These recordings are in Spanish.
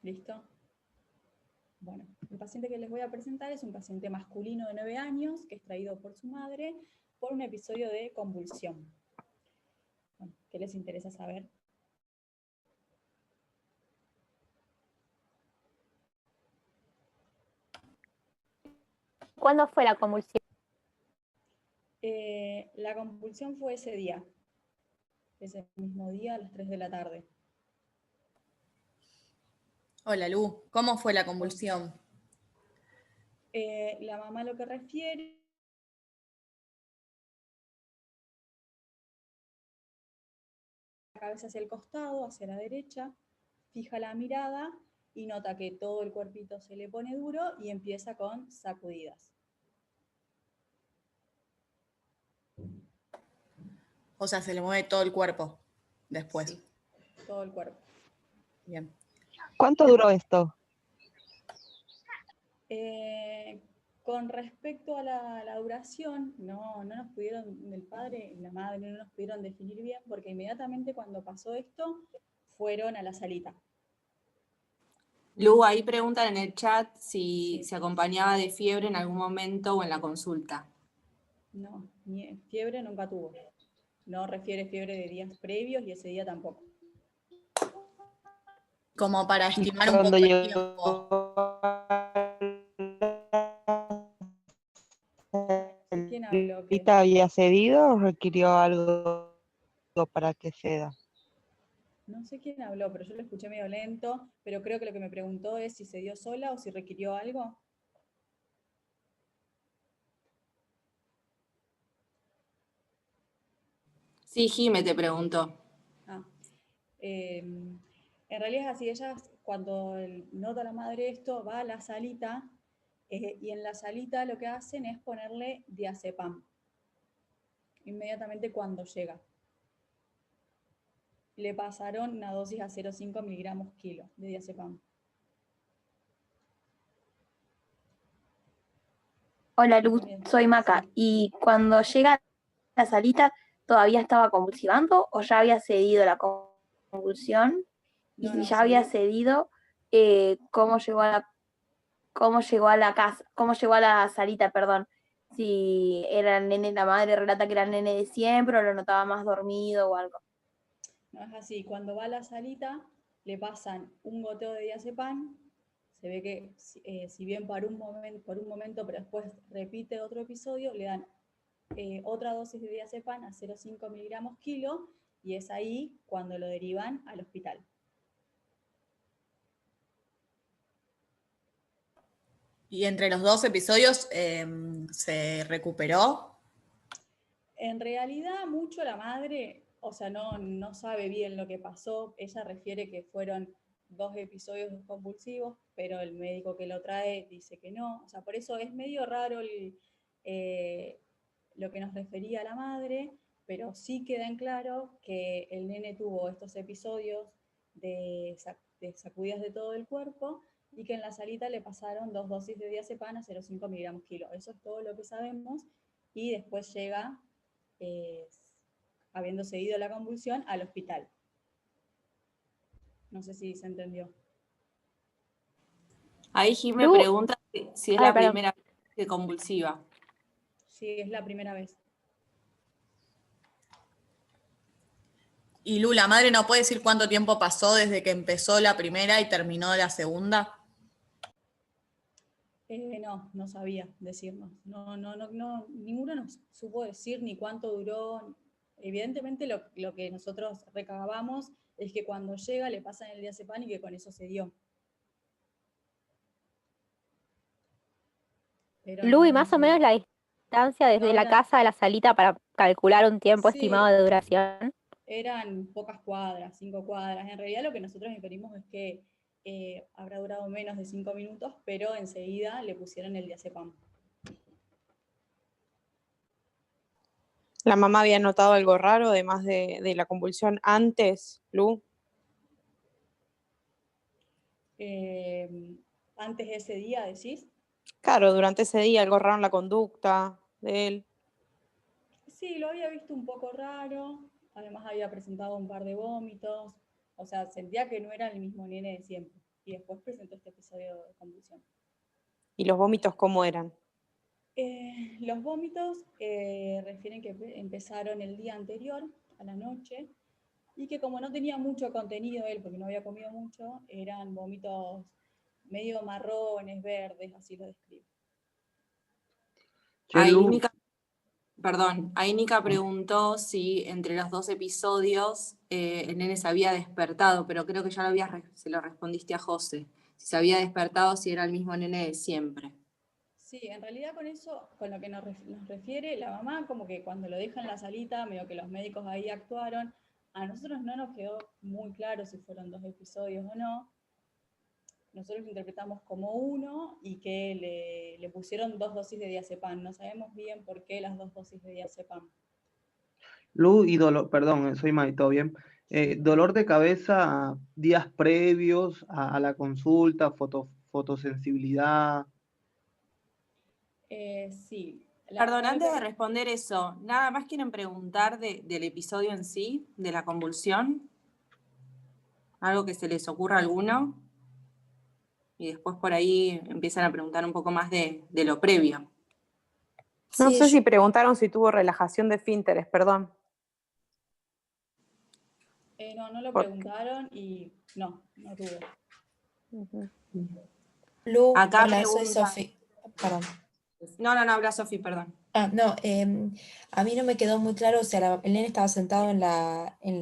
¿Listo? Bueno, el paciente que les voy a presentar es un paciente masculino de 9 años que es traído por su madre por un episodio de convulsión. Bueno, ¿qué les interesa saber? ¿Cuándo fue la convulsión? La convulsión fue ese mismo día a las 3 de la tarde. Hola Lu, ¿cómo fue la convulsión? La mamá lo que refiere la cabeza hacia el costado, hacia la derecha, fija la mirada y nota que todo el cuerpito se le pone duro y empieza con sacudidas. O sea, se le mueve todo el cuerpo después. Sí, todo el cuerpo. Bien. ¿Cuánto duró esto? Con respecto a la duración, no nos pudieron, el padre y la madre no nos pudieron definir bien, porque inmediatamente cuando pasó esto, fueron a la salita. Lu, ahí preguntan en el chat si se acompañaba de fiebre en algún momento o en la consulta. No, fiebre nunca tuvo. No refiere fiebre de días previos y ese día tampoco. Como para estimar un Cuando poco el llegó ¿Quién habló? ¿Rita había cedido o requirió algo para que ceda? No sé quién habló, pero yo lo escuché medio lento, pero creo que lo que me preguntó es si se dio sola o si requirió algo. Sí, Jime te preguntó. En realidad es así, ella cuando nota la madre esto, va a la salita y en la salita lo que hacen es ponerle diazepam inmediatamente cuando llega. Le pasaron una dosis a 0,5 miligramos kilo de diazepam. Hola Luz, soy Maca. ¿Y cuando llega a la salita, todavía estaba convulsivando o ya había cedido la convulsión? Y No, si no, ya había sí. cedido, ¿cómo llegó a la casa, cómo llegó a la salita, perdón? Si era el nene, la madre relata que era el nene de siempre o lo notaba más dormido o algo. No es así, cuando va a la salita le pasan un goteo de diazepam, se ve que si bien por un momento, pero después repite otro episodio, le dan otra dosis de diazepam a 0,5 miligramos kilo y es ahí cuando lo derivan al hospital. Y entre los dos episodios se recuperó. En realidad, mucho la madre, o sea, no sabe bien lo que pasó. Ella refiere que fueron 2 episodios convulsivos, pero el médico que lo trae dice que no. O sea, por eso es medio raro lo que nos refería a la madre, pero sí queda en claro que el nene tuvo estos episodios de sacudidas de todo el cuerpo y que en la salita le pasaron 2 dosis de diazepam a 0,5 miligramos kilo. Eso es todo lo que sabemos y después llega habiendo seguido la convulsión, al hospital. No sé si se entendió. Ahí Jime Lu, pregunta si es la perdón. primera vez que convulsiva. Sí, es la primera vez. Y Lu, la madre no puede decir cuánto tiempo pasó desde que empezó la primera y terminó la segunda. No sabía decirnos. Ninguno nos supo decir ni cuánto duró. Evidentemente lo que nosotros recabamos es que cuando llega le pasan el diazepam y que con eso se dio. Pero Lu, y más o menos la distancia desde la casa a la salita para calcular un tiempo estimado de duración. Eran pocas cuadras, 5 cuadras. En realidad lo que nosotros inferimos es que habrá durado menos de 5 minutos, pero enseguida le pusieron el diazepam. ¿La mamá había notado algo raro, además de la convulsión antes, Lu? Antes de ese día, decís. Claro, durante ese día algo raro en la conducta de él. Sí, lo había visto un poco raro. Además había presentado un par de vómitos. O sea, sentía que no era el mismo nene de siempre. y después presentó este episodio de convulsión. ¿Y los vómitos cómo eran? Los vómitos refieren que empezaron el día anterior, a la noche, y que como no tenía mucho contenido él, porque no había comido mucho, eran vómitos medio marrones, verdes, así lo describe. Che, Ahí Lu, Nika, perdón, ahí Nika preguntó si entre los 2 episodios el nene se había despertado, pero creo que ya se lo respondiste a José. Si se había despertado, si era el mismo nene de siempre. Sí, en realidad con eso, con lo que nos refiere, la mamá como que cuando lo deja en la salita, medio que los médicos ahí actuaron, a nosotros no nos quedó muy claro si fueron 2 episodios o no. Nosotros lo interpretamos como uno y que le pusieron 2 dosis de diazepam. No sabemos bien por qué las 2 dosis de diazepam. Lu y dolor, perdón, soy Mai, ¿todo bien? Dolor de cabeza días previos a la consulta, fotosensibilidad. Sí. Perdón, antes de responder eso, ¿nada más quieren preguntar del episodio en sí, de la convulsión? ¿Algo que se les ocurra a alguno? Y después por ahí empiezan a preguntar un poco más de lo previo. No Sí, sé si preguntaron si tuvo relajación de esfínteres, perdón. No lo Por- preguntaron y no tuvo. Ujú. Lu, Acá hola, soy pregunta. Sofi. Perdón. No, habla Sofi, perdón. No, a mí no me quedó muy claro, o sea, el nene estaba sentado en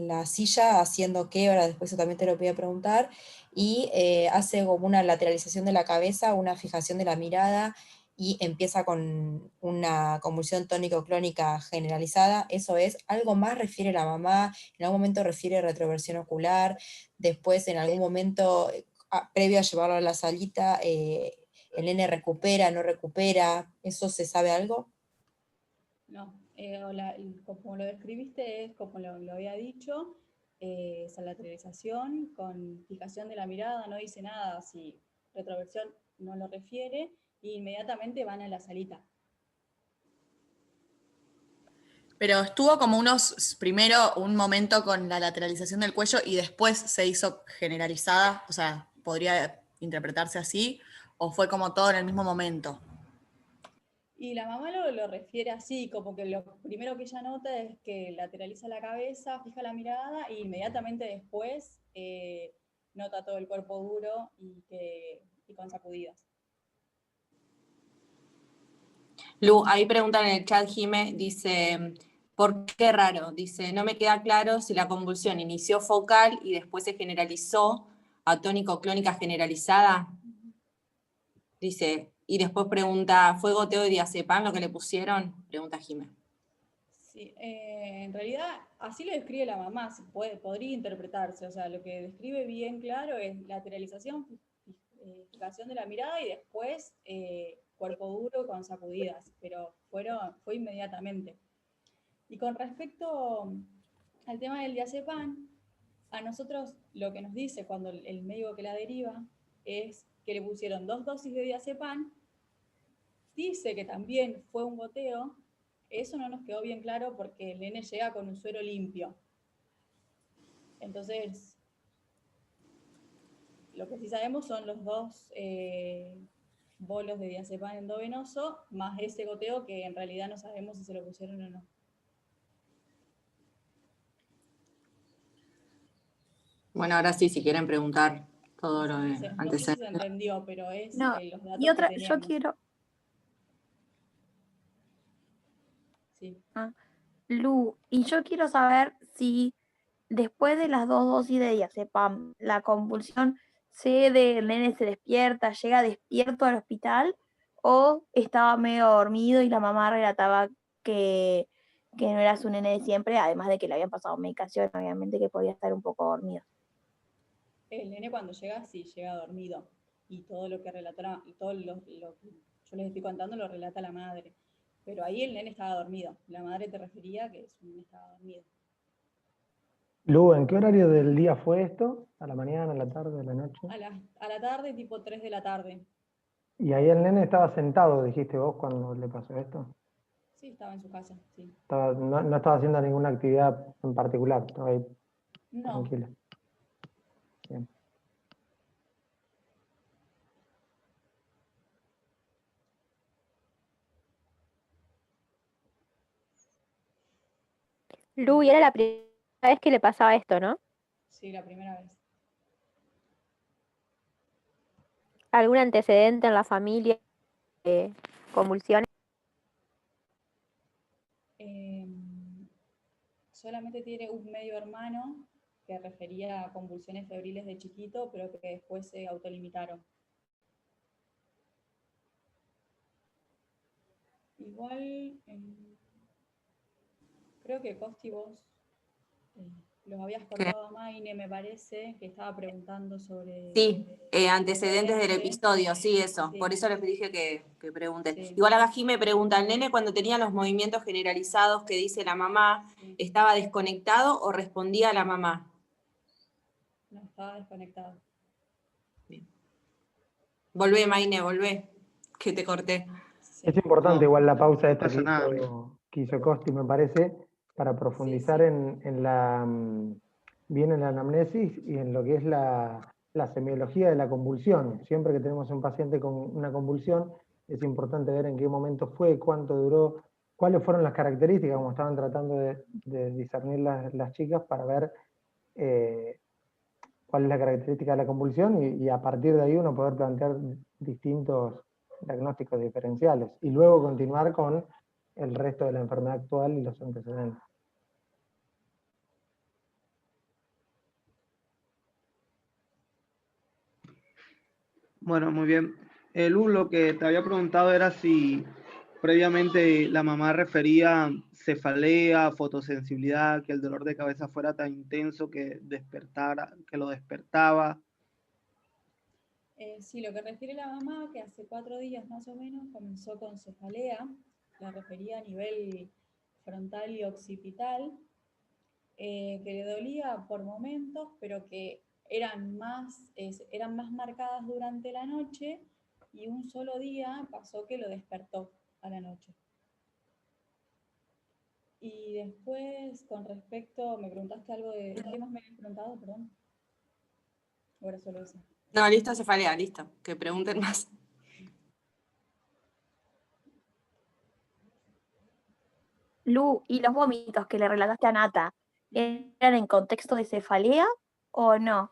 la silla haciendo qué, ahora después eso también te lo voy a preguntar, y hace como una lateralización de la cabeza, una fijación de la mirada, y empieza con una convulsión tónico-clónica generalizada. Eso es, algo más refiere la mamá, en algún momento refiere retroversión ocular, después en algún momento, previo a llevarlo a la salita, el nene recupera, no recupera, ¿eso se sabe algo? No, como lo describiste es como lo había dicho, esa lateralización con fijación de la mirada, no dice nada, si retroversión no lo refiere, e inmediatamente van a la salita. Pero estuvo como primero un momento con la lateralización del cuello y después se hizo generalizada, o sea, podría interpretarse así, o fue como todo en el mismo momento. Y la mamá lo refiere así, como que lo primero que ella nota es que lateraliza la cabeza, fija la mirada e inmediatamente después nota todo el cuerpo duro y con sacudidas. Lu, ahí preguntan en el chat, Jime, dice, ¿por qué raro? Dice, no me queda claro si la convulsión inició focal y después se generalizó a tónico-clónica generalizada. Dice, y después pregunta, ¿fue goteo de diazepam lo que le pusieron? Pregunta Jime. Sí, en realidad así lo describe la mamá, podría interpretarse, o sea, lo que describe bien claro es lateralización, fijación de la mirada y después cuerpo duro con sacudidas, pero fue inmediatamente. Y con respecto al tema del diazepam, a nosotros lo que nos dice cuando el médico que la deriva es que le pusieron 2 dosis de diazepam, dice que también fue un goteo. Eso no nos quedó bien claro porque el nene llega con un suero limpio. Entonces, lo que sí sabemos son los 2 bolos de diazepam endovenoso, más ese goteo que en realidad no sabemos si se lo pusieron o no. Bueno, ahora sí, si quieren preguntar todo lo No de sé si antecedentes. se entendió, pero es No, los y datos que otra, yo teníamos. quiero, Sí. Lu, y yo quiero saber si después de las 2 dosis de diazepam, la convulsión cede, el nene se despierta, llega despierto al hospital, o estaba medio dormido y la mamá relataba que no era su nene de siempre, además de que le habían pasado medicación, obviamente que podía estar un poco dormido. El nene cuando llega, sí, llega dormido. Y todo lo que relata, todo lo que yo les estoy contando lo relata la madre. Pero ahí el nene estaba dormido. La madre te refería que su nene estaba dormido. Lu, ¿en qué horario del día fue esto? ¿A la mañana, a la tarde, a la noche? A la tarde, tipo 3 de la tarde. Y ahí el nene estaba sentado, dijiste vos, cuando le pasó esto. Sí, estaba en su casa, sí. No estaba haciendo ninguna actividad en particular, estaba ahí No, tranquila. Bien. Lu, y era la primera vez que le pasaba esto, ¿no? Sí, la primera vez. ¿Algún antecedente en la familia de convulsiones? Solamente tiene un medio hermano que refería a convulsiones febriles de chiquito, pero que después se autolimitaron. Igual, creo que Costi vos los habías cortado a Maine, me parece, que estaba preguntando sobre... Sí, antecedentes del episodio, sí, eso. Sí. Por eso les dije que pregunten. Sí. Igual acá Jimé me pregunta, ¿el nene cuando tenía los movimientos generalizados que dice la mamá, estaba desconectado o respondía a la mamá? No, estaba desconectado. Volvé, Maine, volvé, que te corté. Es importante igual la pausa esta pasa nada, amigo. que hizo Costi, me parece, para profundizar en la bien en la anamnesis y en lo que es la semiología de la convulsión. Siempre que tenemos un paciente con una convulsión, es importante ver en qué momento fue, cuánto duró, cuáles fueron las características, como estaban tratando de discernir las chicas, para ver cuál es la característica de la convulsión y a partir de ahí uno poder plantear distintos diagnósticos diferenciales y luego continuar con el resto de la enfermedad actual y los antecedentes. Bueno, muy bien. Lu, lo que te había preguntado era si previamente la mamá refería cefalea, fotosensibilidad, que el dolor de cabeza fuera tan intenso que lo despertaba. Sí, lo que refiere la mamá, que hace 4 días más o menos comenzó con cefalea, la refería a nivel frontal y occipital, que le dolía por momentos, pero que eran más marcadas durante la noche, y un solo día pasó que lo despertó a la noche. Y después, con respecto, me preguntaste algo de... ¿Qué más me habías preguntado? Perdón. Ahora solo eso. No, listo, cefalea, listo, que pregunten más. Lu, ¿y los vómitos que le relataste a Nata, eran en contexto de cefalea o no?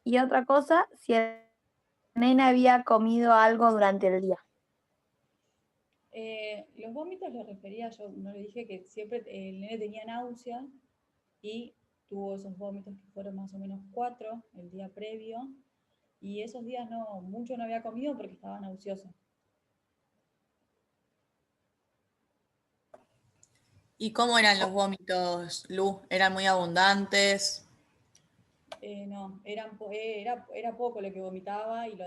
Y otra cosa, si el nene había comido algo durante el día. Los vómitos los refería, yo no le dije que siempre el nene tenía náusea y tuvo esos vómitos que fueron más o menos 4 el día previo, y esos días mucho no había comido porque estaba nauseoso. ¿Y cómo eran los vómitos, Lu? ¿Eran muy abundantes? No, era poco lo que vomitaba, y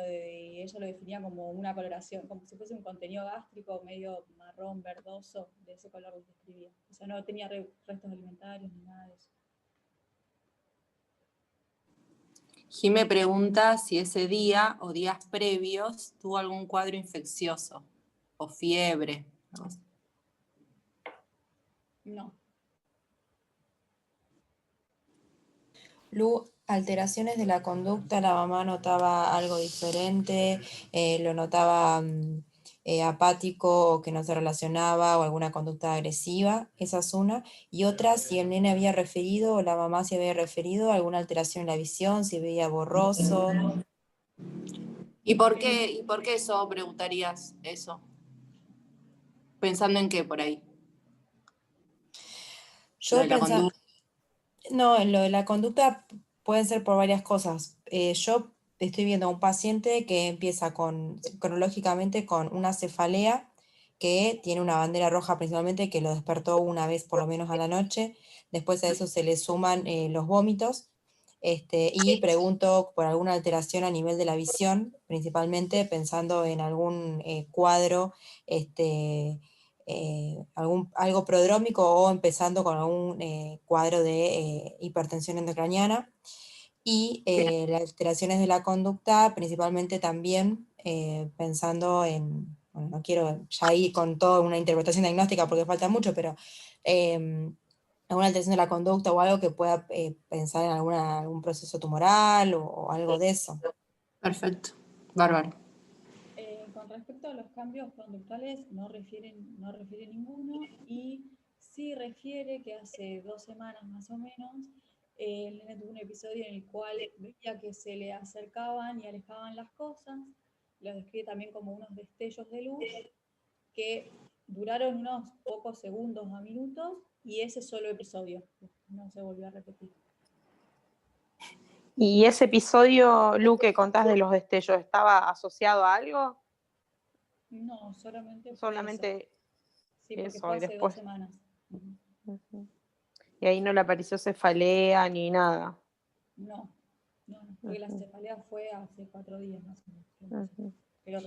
ella lo definía como una coloración, como si fuese un contenido gástrico medio marrón, verdoso, de ese color que describía. O sea, no tenía restos alimentarios ni nada de eso. Jimé pregunta si ese día o días previos tuvo algún cuadro infeccioso o fiebre. No. Lu, alteraciones de la conducta, la mamá notaba algo diferente, lo notaba apático o que no se relacionaba o alguna conducta agresiva, esa es una. Y otra, si el nene había referido o la mamá se había referido a alguna alteración en la visión, si veía borroso. ¿Y por qué eso preguntarías eso? ¿Pensando en qué por ahí? Yo Lo de la pensaba, conducta. no, en lo de la conducta pueden ser por varias cosas. Yo estoy viendo a un paciente que empieza cronológicamente con una cefalea que tiene una bandera roja principalmente, que lo despertó una vez por lo menos a la noche. Después a eso se le suman los vómitos. Y pregunto por alguna alteración a nivel de la visión, principalmente pensando en algún cuadro, algo prodrómico o empezando con algún cuadro de hipertensión endocraniana. Y las alteraciones de la conducta, principalmente también pensando en, bueno, no quiero ya ir con toda una interpretación diagnóstica porque falta mucho, pero alguna alteración de la conducta o algo que pueda pensar en algún proceso tumoral o algo de eso. Perfecto, bárbaro. Con respecto a los cambios conductuales, no refiere ninguno, y Sí refiere que hace 2 semanas más o menos, el nene tuvo un episodio en el cual veía que se le acercaban y alejaban las cosas. Lo describe también como unos destellos de luz que duraron unos pocos segundos a minutos y ese solo episodio. No se volvió a repetir. ¿Y ese episodio, Lu, que contás de los destellos, estaba asociado a algo? No, solamente fue eso. Solamente Sí, porque eso, fue y hace 2 después. semanas. Ujú. Y ahí no le apareció cefalea ni nada. No, porque la cefalea fue hace 4 días más o menos. Ujú. Pero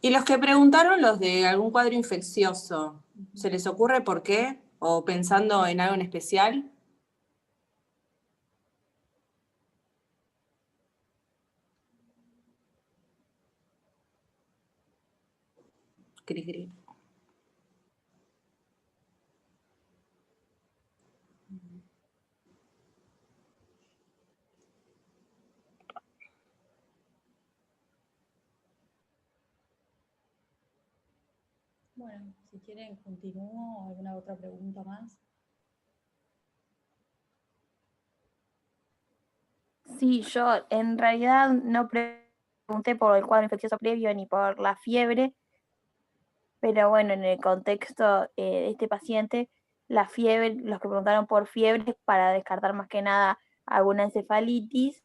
Y los que preguntaron, los de algún cuadro infeccioso, ¿se les ocurre por qué? ¿O pensando en algo en especial? Cri, cri. bueno, si quieren continúo, alguna otra pregunta más. Sí, yo en realidad no pregunté por el cuadro infeccioso previo ni por la fiebre, pero bueno, en el contexto de este paciente, la fiebre, los que preguntaron por fiebre es para descartar más que nada alguna encefalitis,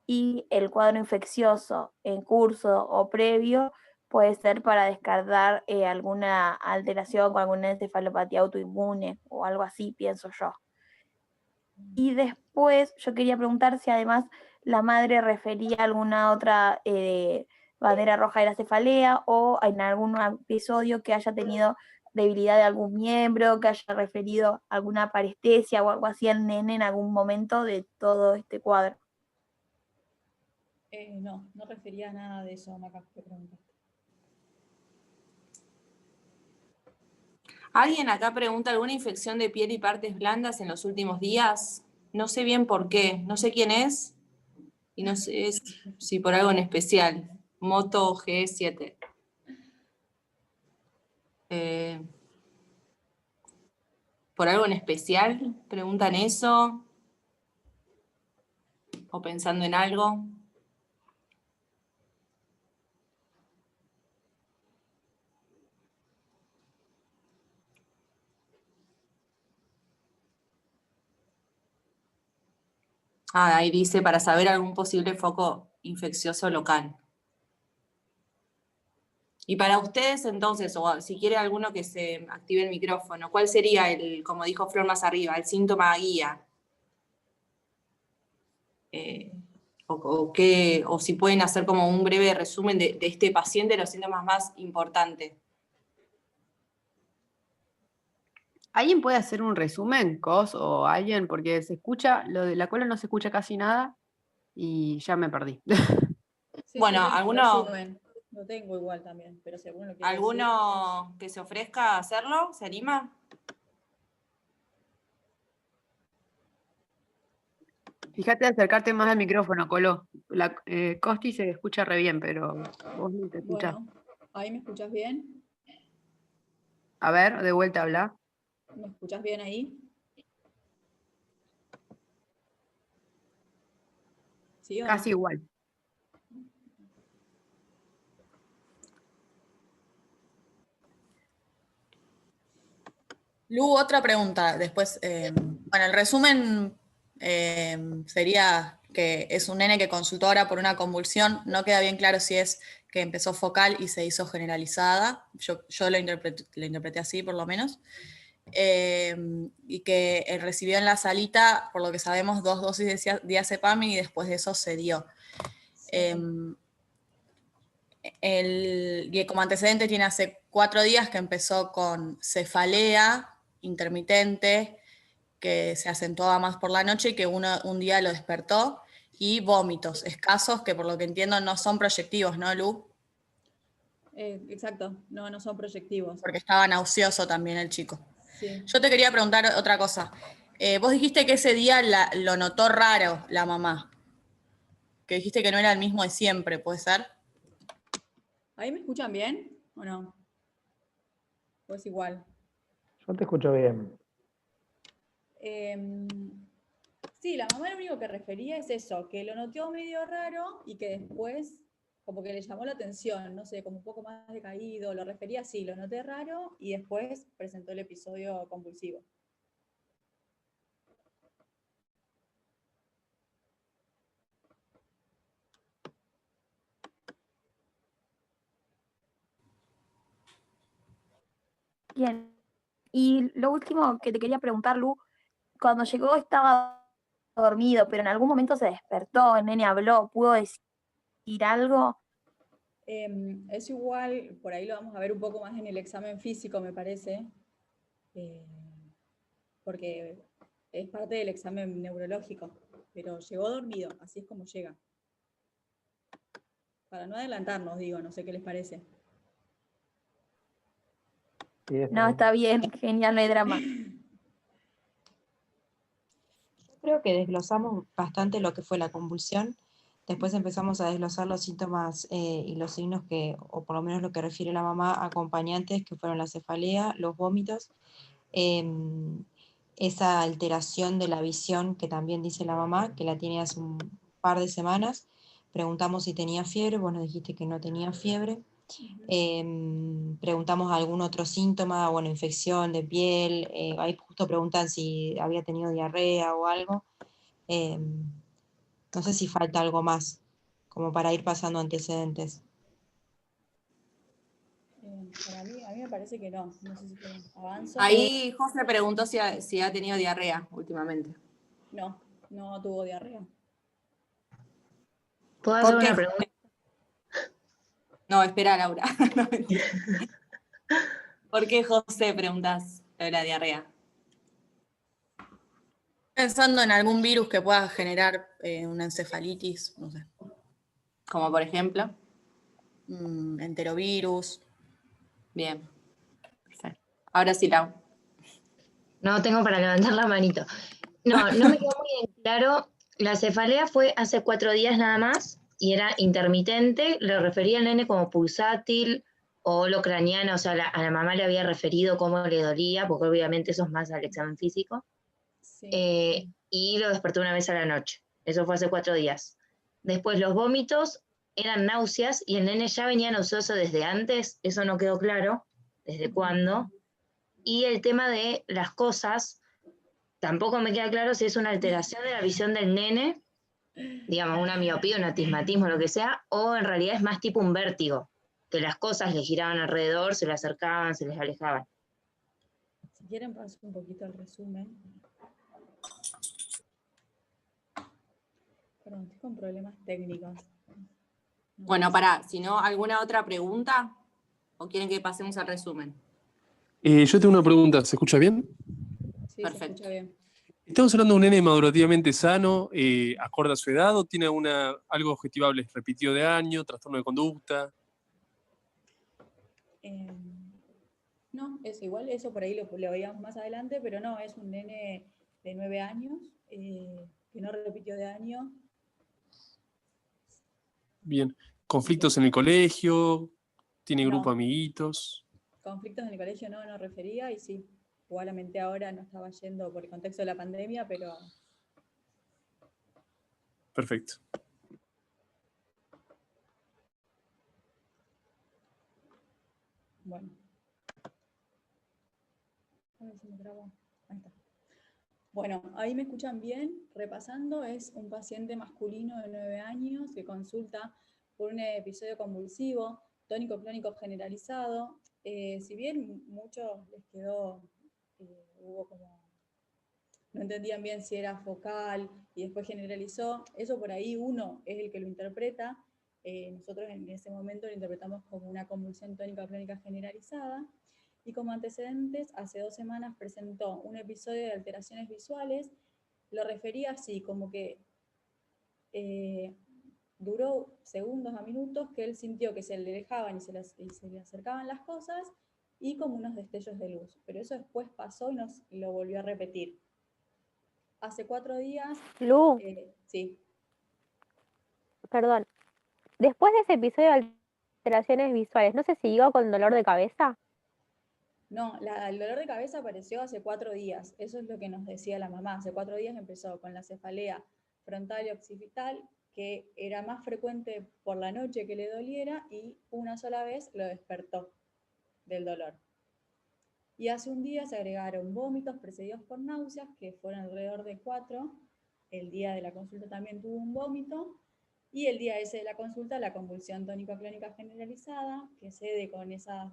y el cuadro infeccioso en curso o previo puede ser para descartar alguna alteración con alguna encefalopatía autoinmune o algo así, pienso yo. Y después yo quería preguntar si además la madre refería a alguna otra bandera roja de la cefalea o en algún episodio que haya tenido debilidad de algún miembro, que haya referido alguna parestesia o algo así al nene en algún momento de todo este cuadro. No refería a nada de eso, Maca, que preguntaste. ¿Alguien acá pregunta alguna infección de piel y partes blandas en los últimos días? No sé bien por qué, no sé quién es y no sé si por algo en especial. Moto G7. ¿Por algo en especial? ¿Preguntan eso? ¿O pensando en algo? Ah, ahí dice, para saber algún posible foco infeccioso local. Y para ustedes entonces, o si quiere alguno que se active el micrófono, ¿cuál sería el, como dijo Flor más arriba, el síntoma guía? O si pueden hacer como un breve resumen de este paciente, los síntomas más importantes. ¿Alguien puede hacer un resumen, Cos, o alguien? Porque se escucha, lo de la cola no se escucha casi nada y ya me perdí. Sí, Bueno, tengo un ¿alguno resumen. Lo tengo igual también, pero si alguno lo quiere decir. ¿Alguno que se ofrezca a hacerlo? ¿Se anima? Fíjate de acercarte más al micrófono, Colo. Costi se escucha re bien, pero vos no te escuchás. Bueno, ¿ahí me escuchás bien? A ver, de vuelta habla. ¿Me escuchás bien ahí? ¿Sí o no? Casi igual. Lu, otra pregunta. Después, bueno, el resumen sería que es un nene que consultó ahora por una convulsión. No queda bien claro si es que empezó focal y se hizo generalizada. Yo lo interpreté así, por lo menos. Y que recibió en la salita, por lo que sabemos, 2 dosis de diazepam y después de eso se dio. Y como antecedente tiene hace 4 días que empezó con cefalea intermitente, que se acentuaba más por la noche y que un día lo despertó, y vómitos escasos que por lo que entiendo no son proyectivos, ¿no, Lu? Exacto, no son proyectivos. Porque estaba nauseoso también el chico. Sí. Yo te quería preguntar otra cosa. Vos dijiste que ese día lo notó raro la mamá, que dijiste que no era el mismo de siempre, ¿puede ser? ¿Ahí me escuchan bien o no? ¿O es igual? Yo te escucho bien. Sí, la mamá lo único que refería es eso, que lo notó medio raro y que después como que le llamó la atención, no sé, como un poco más decaído, lo refería así, lo noté raro y después presentó el episodio compulsivo. Bien. Y lo último que te quería preguntar, Lu, cuando llegó estaba dormido, pero en algún momento se despertó, el nene habló, pudo decir algo. Es igual, por ahí lo vamos a ver un poco más en el examen físico, me parece, porque es parte del examen neurológico, pero llegó dormido, así es como llega. Para no adelantarnos, digo, no sé qué les parece. Sí, No, está bien, genial, no hay drama. Creo que desglosamos bastante lo que fue la convulsión. Después empezamos a desglosar los síntomas y los signos que, o por lo menos lo que refiere la mamá, acompañantes, que fueron la cefalea, los vómitos, esa alteración de la visión que también dice la mamá, que la tiene hace un par de semanas. Preguntamos si tenía fiebre, vos nos dijiste que no tenía fiebre. Preguntamos algún otro síntoma, bueno, infección de piel, ahí justo preguntan si había tenido diarrea o algo. No sé si falta algo más, como para ir pasando antecedentes. Para mí, a mí me parece que no. No sé si quieren avanzo. Ahí José preguntó si ha tenido diarrea últimamente. No, no tuvo diarrea. ¿Puedo hacer ¿Por qué? una pregunta? No, espera, Laura. No, mentira. ¿Por qué, José, preguntás lo de la diarrea? Pensando en algún virus que pueda generar una encefalitis, no sé. Como por ejemplo. Enterovirus. Bien. Perfecto. Ahora sí, Lau. No tengo para levantar la manito. No, no me quedó muy en claro. La cefalea fue hace 4 días nada más y era intermitente. Le refería al nene como pulsátil o lo craneano, o sea, a la mamá le había referido cómo le dolía, porque obviamente eso es más al examen físico. Sí. Y lo despertó una vez a la noche. Eso fue hace 4 días. Después los vómitos eran náuseas y el nene ya venía nauseoso desde antes, eso no quedó claro, desde cuándo. Y el tema de las cosas, tampoco me queda claro si es una alteración de la visión del nene, digamos, una miopía, un astigmatismo, lo que sea, o en realidad es más tipo un vértigo, que las cosas le giraban alrededor, se le acercaban, se les alejaban. Si quieren paso un poquito el resumen. Perdón, estoy con problemas técnicos. Bueno, pará, si no, ¿alguna otra pregunta? ¿O quieren que pasemos al resumen? Yo tengo una pregunta, ¿se escucha bien? Sí, perfecto. se escucha bien. ¿Estamos hablando de un nene madurativamente sano, acorde a su edad, o tiene algo objetivable? ¿Repitido de año, trastorno de conducta? No, eso igual, eso por ahí lo veíamos más adelante, pero no, es un nene de 9 años, que no repitió de año. Bien. ¿Conflictos en el colegio? ¿Tiene grupo No. de amiguitos? Conflictos en el colegio no refería, y sí, probablemente ahora no estaba yendo por el contexto de la pandemia, pero... Perfecto. Bueno. A ver si me trabo. Ahí está. Bueno, ahí me escuchan bien. Repasando, es un paciente masculino de 9 años que consulta por un episodio convulsivo, tónico-clónico generalizado. Si bien muchos les quedó, hubo como, no entendían bien si era focal y después generalizó, eso por ahí uno es el que lo interpreta. Nosotros en ese momento lo interpretamos como una convulsión tónica-clónica generalizada. Y como antecedentes, hace 2 semanas presentó un episodio de alteraciones visuales. Lo refería así, como que duró segundos a minutos, que él sintió que se le alejaban y se le acercaban las cosas, y como unos destellos de luz. Pero eso después pasó y lo volvió a repetir. Hace 4 días... Lu, sí. perdón. Después de ese episodio de alteraciones visuales, ¿no se siguió con dolor de cabeza? No, el dolor de cabeza apareció hace 4 días. Eso es lo que nos decía la mamá. Hace 4 días empezó con la cefalea frontal y occipital, que era más frecuente por la noche que le doliera y una sola vez lo despertó del dolor. Y hace un día se agregaron vómitos precedidos por náuseas, que fueron alrededor de 4. El día de la consulta también tuvo un vómito. Y el día ese de la consulta, la convulsión tónico-clónica generalizada, que cede con esas,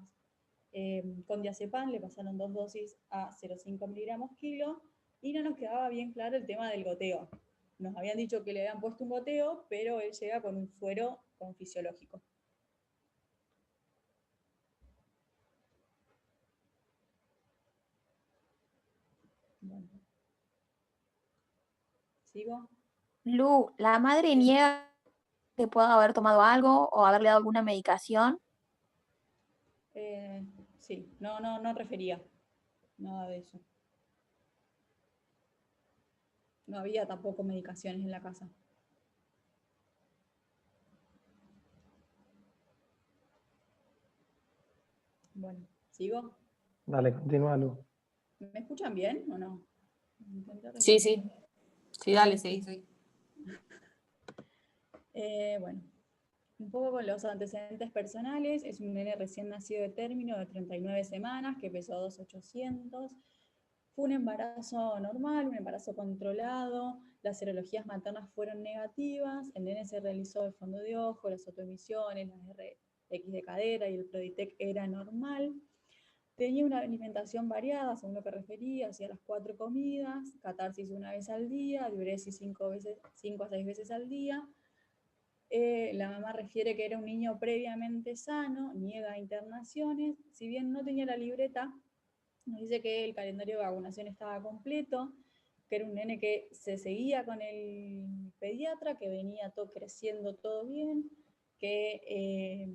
con diazepam, le pasaron 2 dosis a 0,5 miligramos kilo, y no nos quedaba bien claro el tema del goteo. Nos habían dicho que le habían puesto un goteo, pero él llega con un suero con fisiológico. Bueno. ¿Sigo? Lu, ¿la madre niega que pueda haber tomado algo o haberle dado alguna medicación? Sí, no refería nada de eso. No había tampoco medicaciones en la casa. Bueno, ¿sigo? Dale, continúa, Lu. ¿Me escuchan bien o no? Sí, sí. Sí, dale, sí. Bueno, un poco con los antecedentes personales. Es un nene recién nacido de término de 39 semanas que pesó 2.800. Fue un embarazo normal, un embarazo controlado. Las serologías maternas fueron negativas. El nene se realizó el fondo de ojo, las autoemisiones, las RX de cadera y el Proditec era normal. Tenía una alimentación variada, según lo que refería, hacía las 4 comidas, catarsis 1 vez al día, diuresis 5 a 6 veces al día. La mamá refiere que era un niño previamente sano, niega internaciones. Si bien no tenía la libreta, nos dice que el calendario de vacunación estaba completo, que era un nene que se seguía con el pediatra, que venía todo creciendo todo bien, que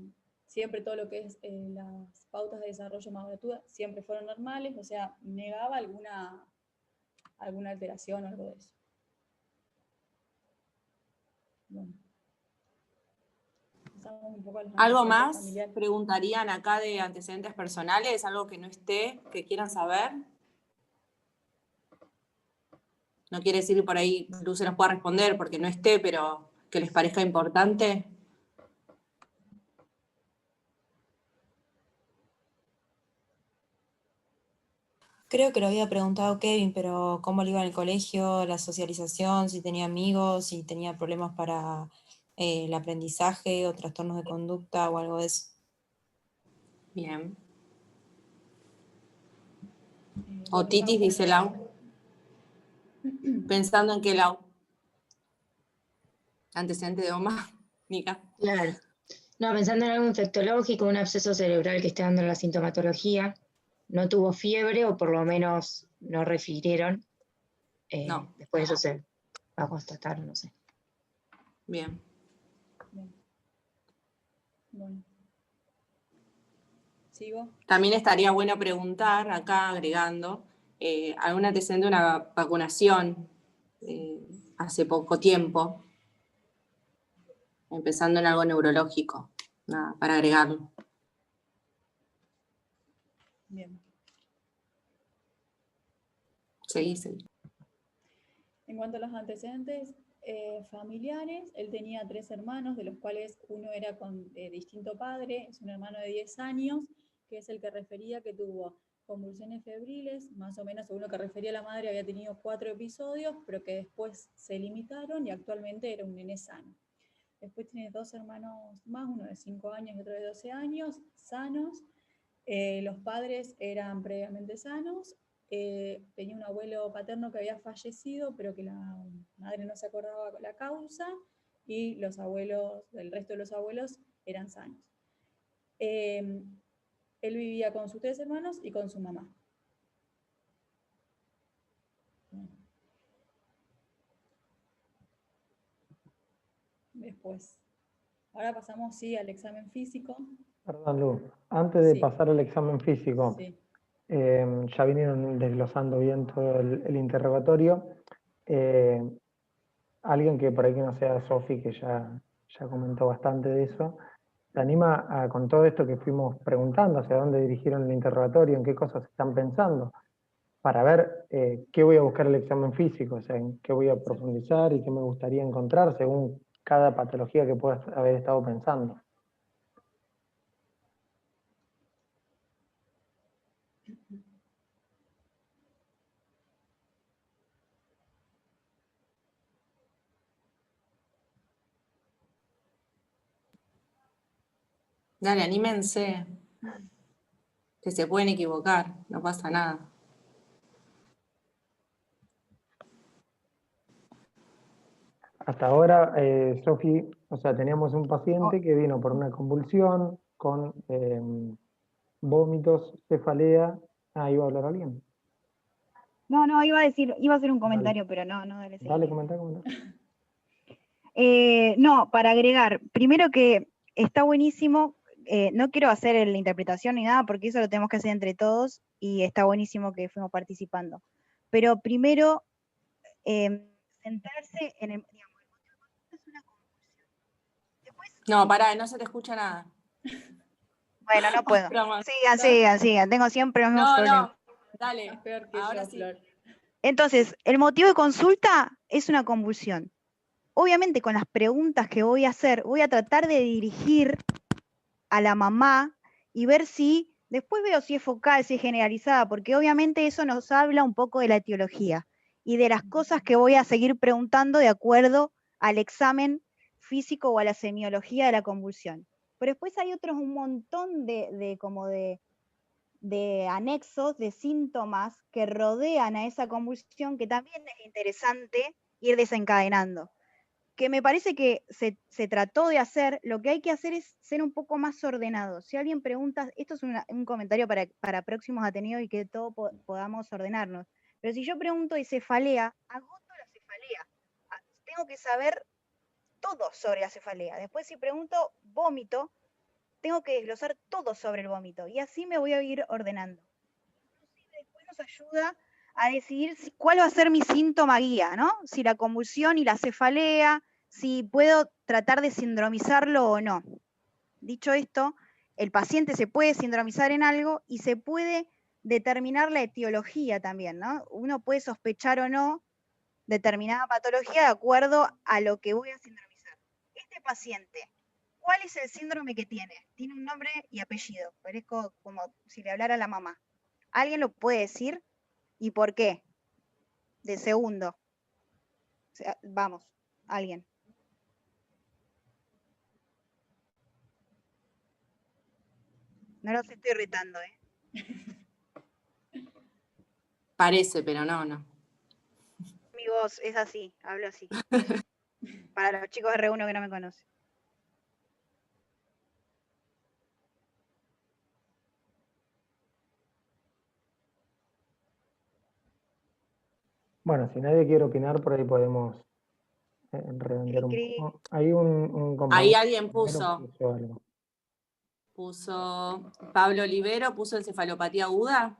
siempre todo lo que es las pautas de desarrollo maduratura siempre fueron normales, o sea, negaba alguna alteración o algo de eso. Bueno. Un poco a los ¿Algo antecedentes más familiares. preguntarían acá de antecedentes personales? ¿Algo que no esté, que quieran saber? No quiere decir que por ahí Luz se nos pueda responder porque no esté, pero que les parezca importante. Creo que lo había preguntado Kevin, pero cómo le iba en el colegio, la socialización, si tenía amigos, si tenía problemas para el aprendizaje o trastornos de conducta o algo de eso. Bien. Otitis, dice Lau. Pensando en qué Lau. Antecedente de Oma, Nica. Claro. No, pensando en algo infectológico, un absceso cerebral que esté dando la sintomatología, no tuvo fiebre o por lo menos no refirieron. No. Después eso se va a constatar, no sé. Bien. Bueno. ¿Sigo? También estaría bueno preguntar, acá agregando, algún antecedente de una vacunación hace poco tiempo, empezando en algo neurológico, nada, para agregarlo. Bien. Seguí. En cuanto a los antecedentes familiares, él tenía 3 hermanos, de los cuales uno era con distinto padre, es un hermano de 10 años, que es el que refería que tuvo convulsiones febriles, más o menos según lo que refería la madre, había tenido 4 episodios, pero que después se limitaron y actualmente era un nene sano. Después tiene 2 hermanos más, uno de 5 años y otro de 12 años, sanos. Los padres eran previamente sanos. Tenía un abuelo paterno que había fallecido, pero que la madre no se acordaba la causa, y los abuelos, el resto de los abuelos eran sanos. Él vivía con sus 3 hermanos y con su mamá. Después, ahora pasamos al examen físico. Perdón, Lu, antes de Sí. pasar al examen físico, Sí. ya vinieron desglosando bien todo el interrogatorio. Alguien que por ahí que no sea Sofi, que ya comentó bastante de eso, ¿Se anima con todo esto que fuimos preguntando, hacia dónde dirigieron el interrogatorio, en qué cosas están pensando, para ver qué voy a buscar el examen físico, o sea, en qué voy a profundizar y qué me gustaría encontrar según cada patología que pueda haber estado pensando? Dale, anímense. Que se pueden equivocar, no pasa nada. Hasta ahora, Sofi, o sea, teníamos un paciente que vino por una convulsión, con vómitos, cefalea. ¿Iba a hablar alguien? No, iba a hacer un Dale. comentario, pero no, dale. Dale, comenta. No, para agregar, primero que está buenísimo, no quiero hacer la interpretación ni nada, porque eso lo tenemos que hacer entre todos, y está buenísimo que fuimos participando. Pero primero, centrarse en el, digamos, No, pará, no se te escucha nada. bueno, no puedo. Broma. Sigan, tengo siempre los mismos problemas. No, dale. Peor que Ahora yo, sí. Flor. Entonces, el motivo de consulta es una convulsión. Obviamente con las preguntas que voy a hacer, voy a tratar de dirigir a la mamá y ver si, después veo si es focal, si es generalizada, porque obviamente eso nos habla un poco de la etiología y de las cosas que voy a seguir preguntando de acuerdo al examen físico o a la semiología de la convulsión. Pero después hay un montón de anexos, de síntomas que rodean a esa convulsión que también es interesante ir desencadenando. Que me parece que se trató de hacer, lo que hay que hacer es ser un poco más ordenado. Si alguien pregunta, esto es un comentario para próximos Ateneos y que todos podamos ordenarnos, pero si yo pregunto de cefalea, agoto la cefalea. Tengo que saber todo sobre la cefalea. Después si pregunto vómito, tengo que desglosar todo sobre el vómito y así me voy a ir ordenando. Después nos ayuda a decidir cuál va a ser mi síntoma guía, ¿no? Si la convulsión y la cefalea, si puedo tratar de sindromizarlo o no. Dicho esto, el paciente se puede sindromizar en algo y se puede determinar la etiología también, ¿no? Uno puede sospechar o no determinada patología de acuerdo a lo que voy a sindromizar. Este paciente, ¿cuál es el síndrome que tiene? Tiene un nombre y apellido, parezco como si le hablara a la mamá. ¿Alguien lo puede decir? ¿Y por qué? De segundo. O sea, vamos, alguien. No los estoy irritando, Parece, pero no. Mi voz es así, hablo así. Para los chicos de R1 que no me conocen. Bueno, si nadie quiere opinar, por ahí podemos redondear un poco. Hay un compañero. Ahí alguien puso algo. Pablo Olivero, puso encefalopatía aguda.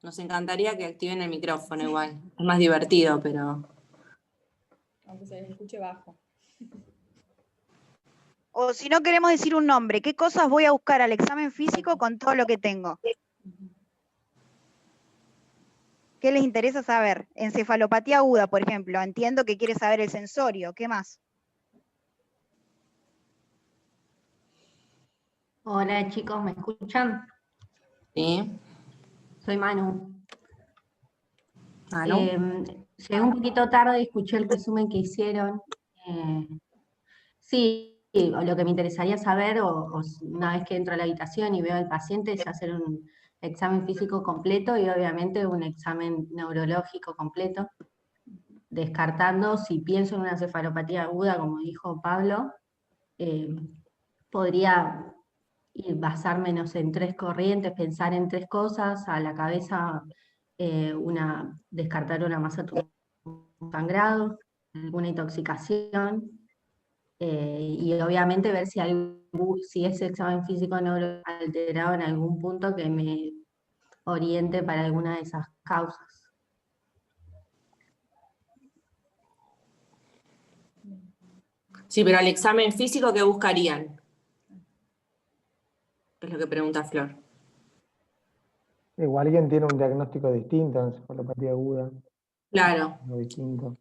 Nos encantaría que activen el micrófono igual. Es más divertido, pero... Aunque se les escuche bajo. O si no queremos decir un nombre, ¿qué cosas voy a buscar al examen físico con todo lo que tengo? ¿Qué les interesa saber? Encefalopatía aguda, por ejemplo. Entiendo que quiere saber el sensorio. ¿Qué más? Hola chicos, ¿me escuchan? Sí. Soy Manu. Manu. Llegué un poquito tarde, escuché el resumen que hicieron. Sí, lo que me interesaría saber, una vez que entro a la habitación y veo al paciente, es hacer un examen físico completo y obviamente un examen neurológico completo, descartando si pienso en una cefalopatía aguda, como dijo Pablo, podría basarme, no sé, en 3 corrientes, pensar en 3 cosas, a la cabeza descartar una masa tumoral, sangrado, alguna intoxicación, y obviamente ver si ese examen físico no lo ha alterado en algún punto que me oriente para alguna de esas causas. Sí, pero al examen físico, ¿qué buscarían? Es lo que pregunta Flor. O alguien tiene un diagnóstico distinto, encefalopatía aguda, Claro. algo distinto.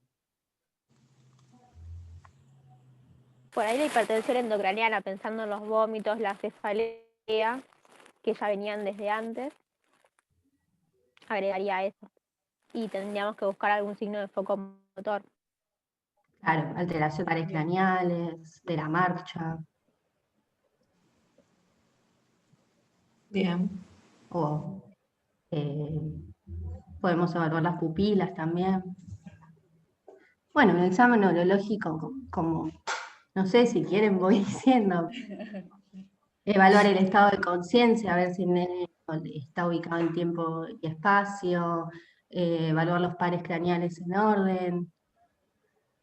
Por ahí la hipertensión endocraniana, pensando en los vómitos, la cefalea, que ya venían desde antes, agregaría eso. Y tendríamos que buscar algún signo de foco motor. Claro, alteración pares craneales, de la marcha. Bien. O podemos evaluar las pupilas también. Bueno, un examen neurológico, como, no sé si quieren, voy diciendo. Evaluar el estado de conciencia, a ver si el nene está ubicado en tiempo y espacio. Evaluar los pares craneales en orden.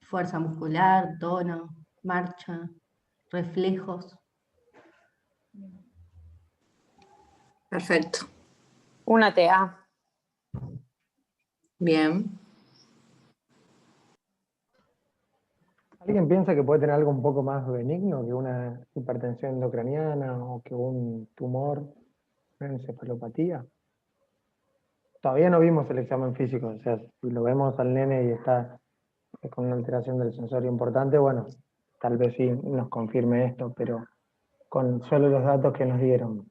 Fuerza muscular, tono, marcha, reflejos. Perfecto. Una TA. Bien. ¿Alguien piensa que puede tener algo un poco más benigno que una hipertensión endocraniana o que un tumor, una encefalopatía? Todavía no vimos el examen físico, o sea, si lo vemos al nene y está con una alteración del sensorio importante, bueno, tal vez sí nos confirme esto, pero con solo los datos que nos dieron.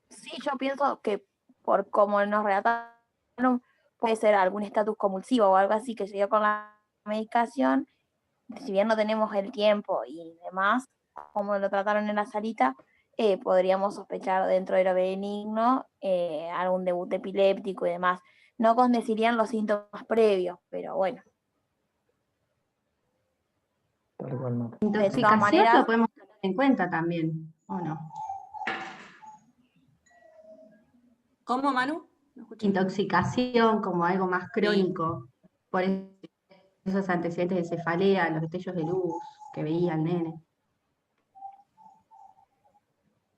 Sí, yo pienso que por como nos relataron, puede ser algún estatus convulsivo o algo así que se dio con la medicación. Si bien no tenemos el tiempo y demás, como lo trataron en la salita, podríamos sospechar dentro de lo benigno algún debut epiléptico y demás. No condecirían los síntomas previos, pero bueno. Tal cual, Marta. De todas Intoxicación maneras, lo podemos tener en cuenta también, ¿o no? ¿Cómo, Manu? Intoxicación como algo más crónico, por esos antecedentes de cefalea, los destellos de luz que veía el nene.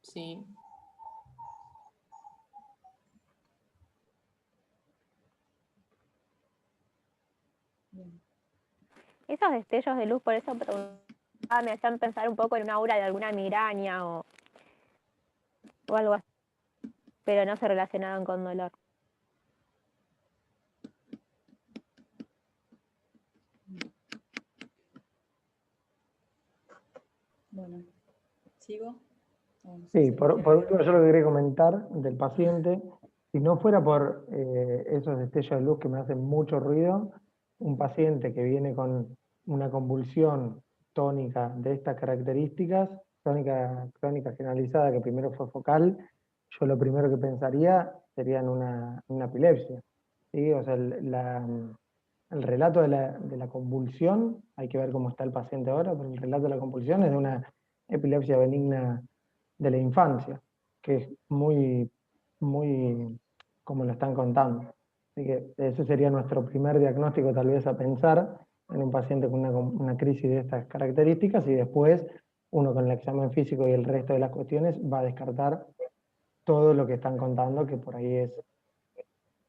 Sí. Esos destellos de luz, por eso preguntaba, me hacían pensar un poco en una aura de alguna migraña o algo así, pero no se relacionaban con dolor. Bueno, ¿sigo? Oh, no sé Sí, si por quieren. último yo lo que quería comentar del paciente, si no fuera por esos destellos de luz que me hacen mucho ruido, un paciente que viene con una convulsión tónica de estas características, tónica crónica generalizada que primero fue focal, yo lo primero que pensaría sería en una epilepsia. ¿Sí? O sea, el relato de la convulsión, hay que ver cómo está el paciente ahora, pero el relato de la convulsión es de una epilepsia benigna de la infancia, que es muy, muy como lo están contando. Así que ese sería nuestro primer diagnóstico tal vez a pensar en un paciente con una crisis de estas características y después uno con el examen físico y el resto de las cuestiones va a descartar todo lo que están contando, que por ahí es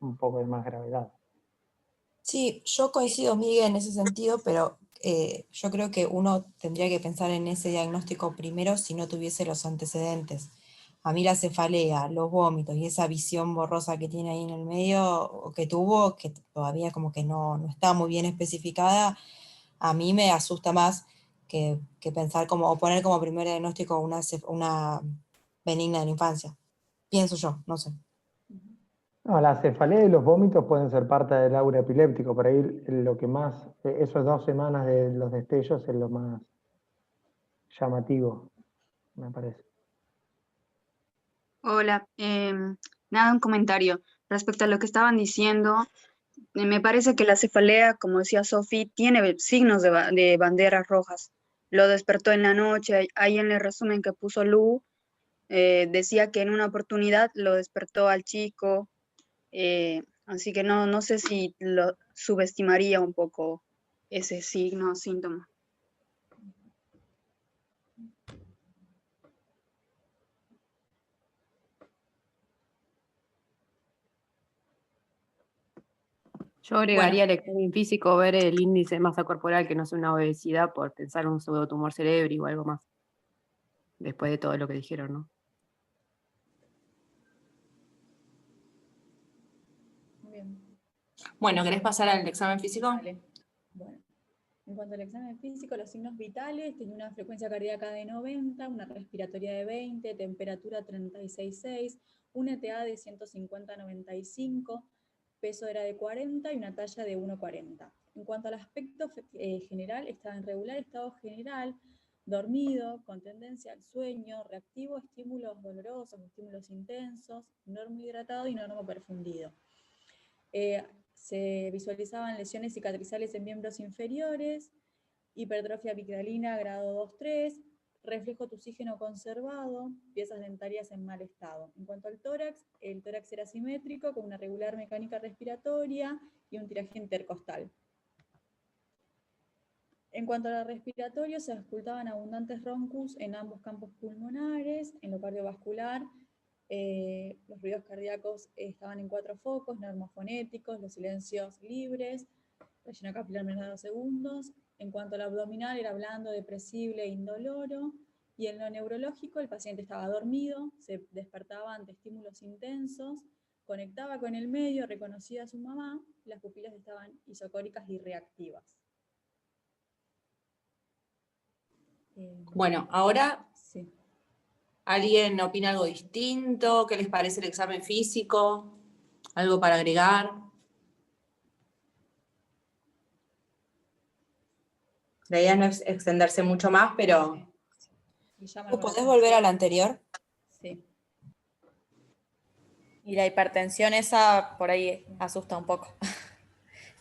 un poco de más gravedad. Sí, yo coincido, Miguel, en ese sentido, pero yo creo que uno tendría que pensar en ese diagnóstico primero si no tuviese los antecedentes. A mí la cefalea, los vómitos y esa visión borrosa que tiene ahí en el medio, o que tuvo, que todavía como que no está muy bien especificada, a mí me asusta más que pensar como, o poner como primer diagnóstico una benigna de la infancia. Pienso yo, no sé. No, la cefalea y los vómitos pueden ser parte del aura epiléptico, por ahí lo que más, esos 2 semanas de los destellos es lo más llamativo, me parece. Hola, nada, un comentario respecto a lo que estaban diciendo. Me parece que la cefalea, como decía Sofi, tiene signos de banderas rojas. Lo despertó en la noche, ahí en el resumen que puso Lu, decía que en una oportunidad lo despertó al chico, así que no sé si lo subestimaría un poco ese signo o síntoma. Yo agregaría el examen físico, ver el índice de masa corporal, que no es una obesidad, por pensar en un pseudotumor cerebri o algo más. Después de todo lo que dijeron, ¿no? Muy bien. Bueno, ¿querés pasar al examen físico? Vale. Bueno, en cuanto al examen físico, los signos vitales, tiene una frecuencia cardíaca de 90, una respiratoria de 20, temperatura 36,6, un ETA de 150-95, peso era de 40 y una talla de 1,40. En cuanto al aspecto general, estaba en regular estado general, dormido, con tendencia al sueño, reactivo, estímulos dolorosos, estímulos intensos, normohidratado y normoperfundido. Se visualizaban lesiones cicatrizales en miembros inferiores, hipertrofia epicralina grado 2-3, reflejo tusígeno conservado, piezas dentarias en mal estado. En cuanto al tórax, el tórax era simétrico, con una regular mecánica respiratoria y un tiraje intercostal. En cuanto a lo respiratorio, se auscultaban abundantes roncus en ambos campos pulmonares. En lo cardiovascular, los ruidos cardíacos estaban en 4 focos, normofonéticos, los silencios libres, relleno capilar menos de 2 segundos. En cuanto al abdominal, era blando, depresible e indoloro. Y en lo neurológico, el paciente estaba dormido, se despertaba ante estímulos intensos, conectaba con el medio, reconocía a su mamá, las pupilas estaban isocóricas y reactivas. Bueno, ahora, sí. ¿Alguien opina algo distinto? ¿Qué les parece el examen físico? ¿Algo para agregar? La idea no es extenderse mucho más, pero... ¿Podés volver al anterior? Sí. Y la hipertensión esa por ahí asusta un poco.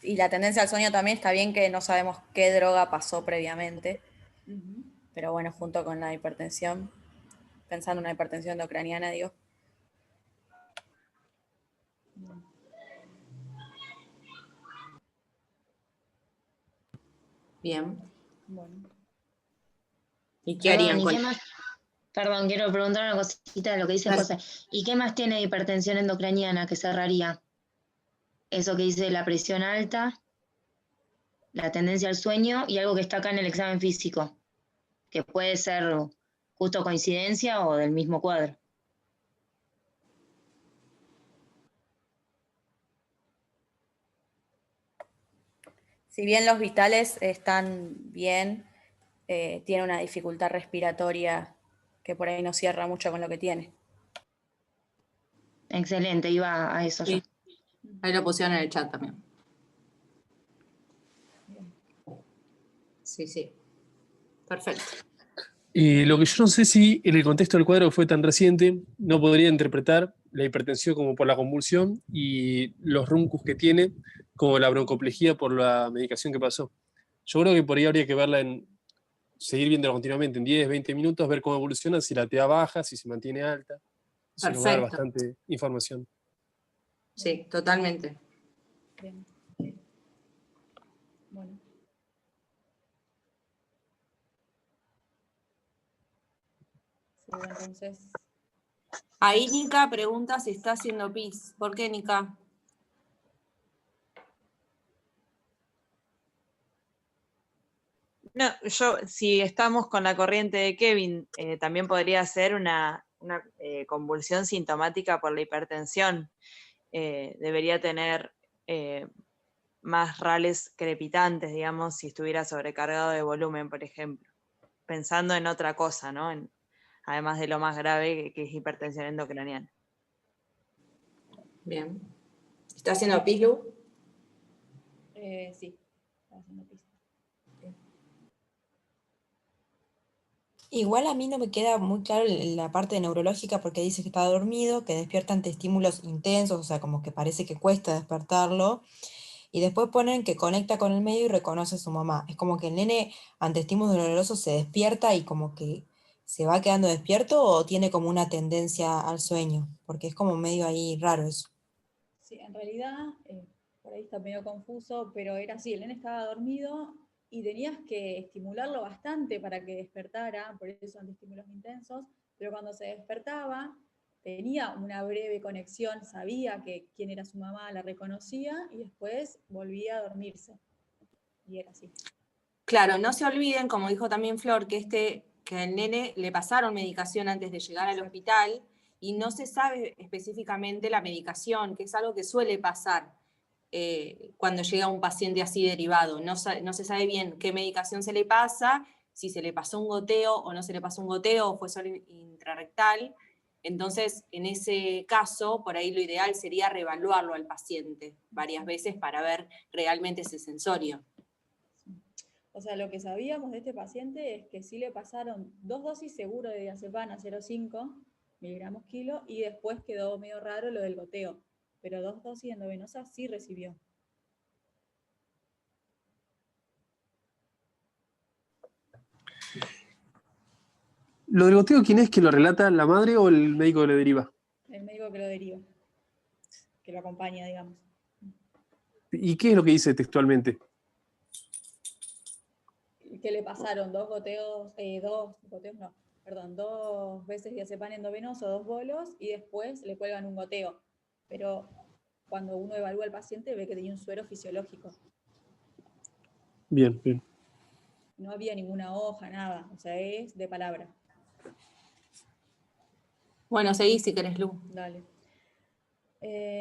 Y la tendencia al sueño también, está bien que no sabemos qué droga pasó previamente. Pero bueno, junto con la hipertensión, pensando en una hipertensión endocraniana, digo. Bien. Bueno. ¿Y qué harían con...? Perdón, quiero preguntar una cosita de lo que dice José. ¿Y qué más tiene hipertensión endocraniana que cerraría? Eso que dice la presión alta, la tendencia al sueño y algo que está acá en el examen físico, que puede ser justo coincidencia o del mismo cuadro. Si bien los vitales están bien, tiene una dificultad respiratoria que por ahí no cierra mucho con lo que tiene. Excelente, iba a eso yo. Ahí lo pusieron en el chat también. Sí, sí. Perfecto. Lo que yo no sé si en el contexto del cuadro que fue tan reciente, no podría interpretar la hipertensión como por la convulsión y los runcus que tiene como la broncoplejía por la medicación que pasó. Yo creo que por ahí habría que verla seguir viéndola continuamente en 10, 20 minutos, ver cómo evoluciona, si la TA baja, si se mantiene alta. Eso nos va a dar Perfecto. bastante información. Sí, totalmente. Bien. Bueno. Sigo entonces. Ahí Nika pregunta si está haciendo pis. ¿Por qué, Nika? No, si estamos con la corriente de Kevin, también podría ser una convulsión sintomática por la hipertensión. Debería tener más rales crepitantes, digamos, si estuviera sobrecargado de volumen, por ejemplo. Pensando en otra cosa, ¿no? Además de lo más grave que es hipertensión endocraniana. Bien. ¿Está haciendo pis, Lu? Sí, está haciendo pis. Igual a mí no me queda muy claro la parte neurológica porque dice que está dormido, que despierta ante estímulos intensos, o sea, como que parece que cuesta despertarlo. Y después ponen que conecta con el medio y reconoce a su mamá. Es como que el nene ante estímulos dolorosos se despierta y como que se va quedando despierto o tiene como una tendencia al sueño, porque es como medio ahí raro eso. Sí, en realidad, por ahí está medio confuso, pero era así, el nene estaba dormido y tenías que estimularlo bastante para que despertara, por eso ante estímulos intensos, pero cuando se despertaba, tenía una breve conexión, sabía que quién era su mamá, la reconocía y después volvía a dormirse. Y era así. Claro, no se olviden, como dijo también Flor, que al nene le pasaron medicación antes de llegar al hospital y no se sabe específicamente la medicación, que es algo que suele pasar cuando llega un paciente así derivado. No se sabe bien qué medicación se le pasa, si se le pasó un goteo o no se le pasó un goteo o fue solo intrarrectal. Entonces, en ese caso, por ahí lo ideal sería reevaluarlo al paciente varias veces para ver realmente ese sensorio. O sea, lo que sabíamos de este paciente es que sí le pasaron 2 dosis seguro de diazepam a 0,5 miligramos kilo y después quedó medio raro lo del goteo, pero 2 dosis endovenosas sí recibió. ¿Lo del goteo quién es que lo relata, la madre o el médico que lo deriva? El médico que lo deriva, que lo acompaña, digamos. ¿Y qué es lo que dice textualmente? Que le pasaron 2 goteos, 2 veces diazepam endovenoso, 2 bolos, y después le cuelgan un goteo. Pero cuando uno evalúa al paciente ve que tenía un suero fisiológico. Bien, bien. No había ninguna hoja, nada, o sea, es de palabra. Bueno, seguí si querés, Lu. Dale.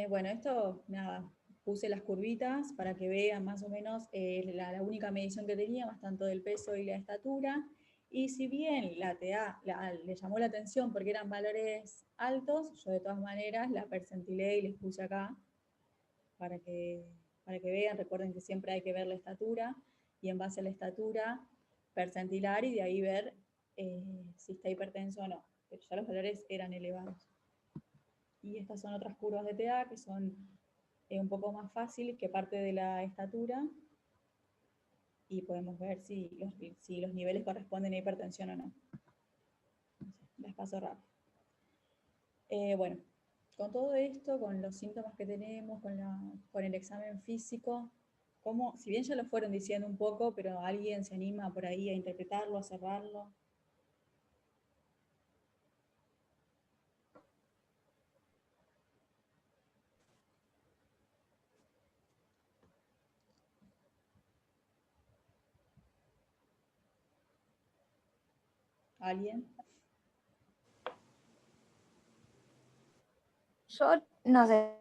Bueno, esto, nada, puse las curvitas para que vean más o menos la única medición que teníamos, tanto del peso y la estatura. Y si bien la TA le llamó la atención porque eran valores altos, yo de todas maneras la percentilé y les puse acá para que vean. Recuerden que siempre hay que ver la estatura y en base a la estatura percentilar y de ahí ver si está hipertenso o no. Pero ya los valores eran elevados. Y estas son otras curvas de TA que son un poco más fáciles, que parte de la estatura, y podemos ver si los niveles corresponden a hipertensión o no. Las paso rápido. Bueno, con todo esto, con los síntomas que tenemos, con el examen físico, si bien ya lo fueron diciendo un poco, pero alguien se anima por ahí a interpretarlo, a cerrarlo. ¿Alguien? Yo no sé,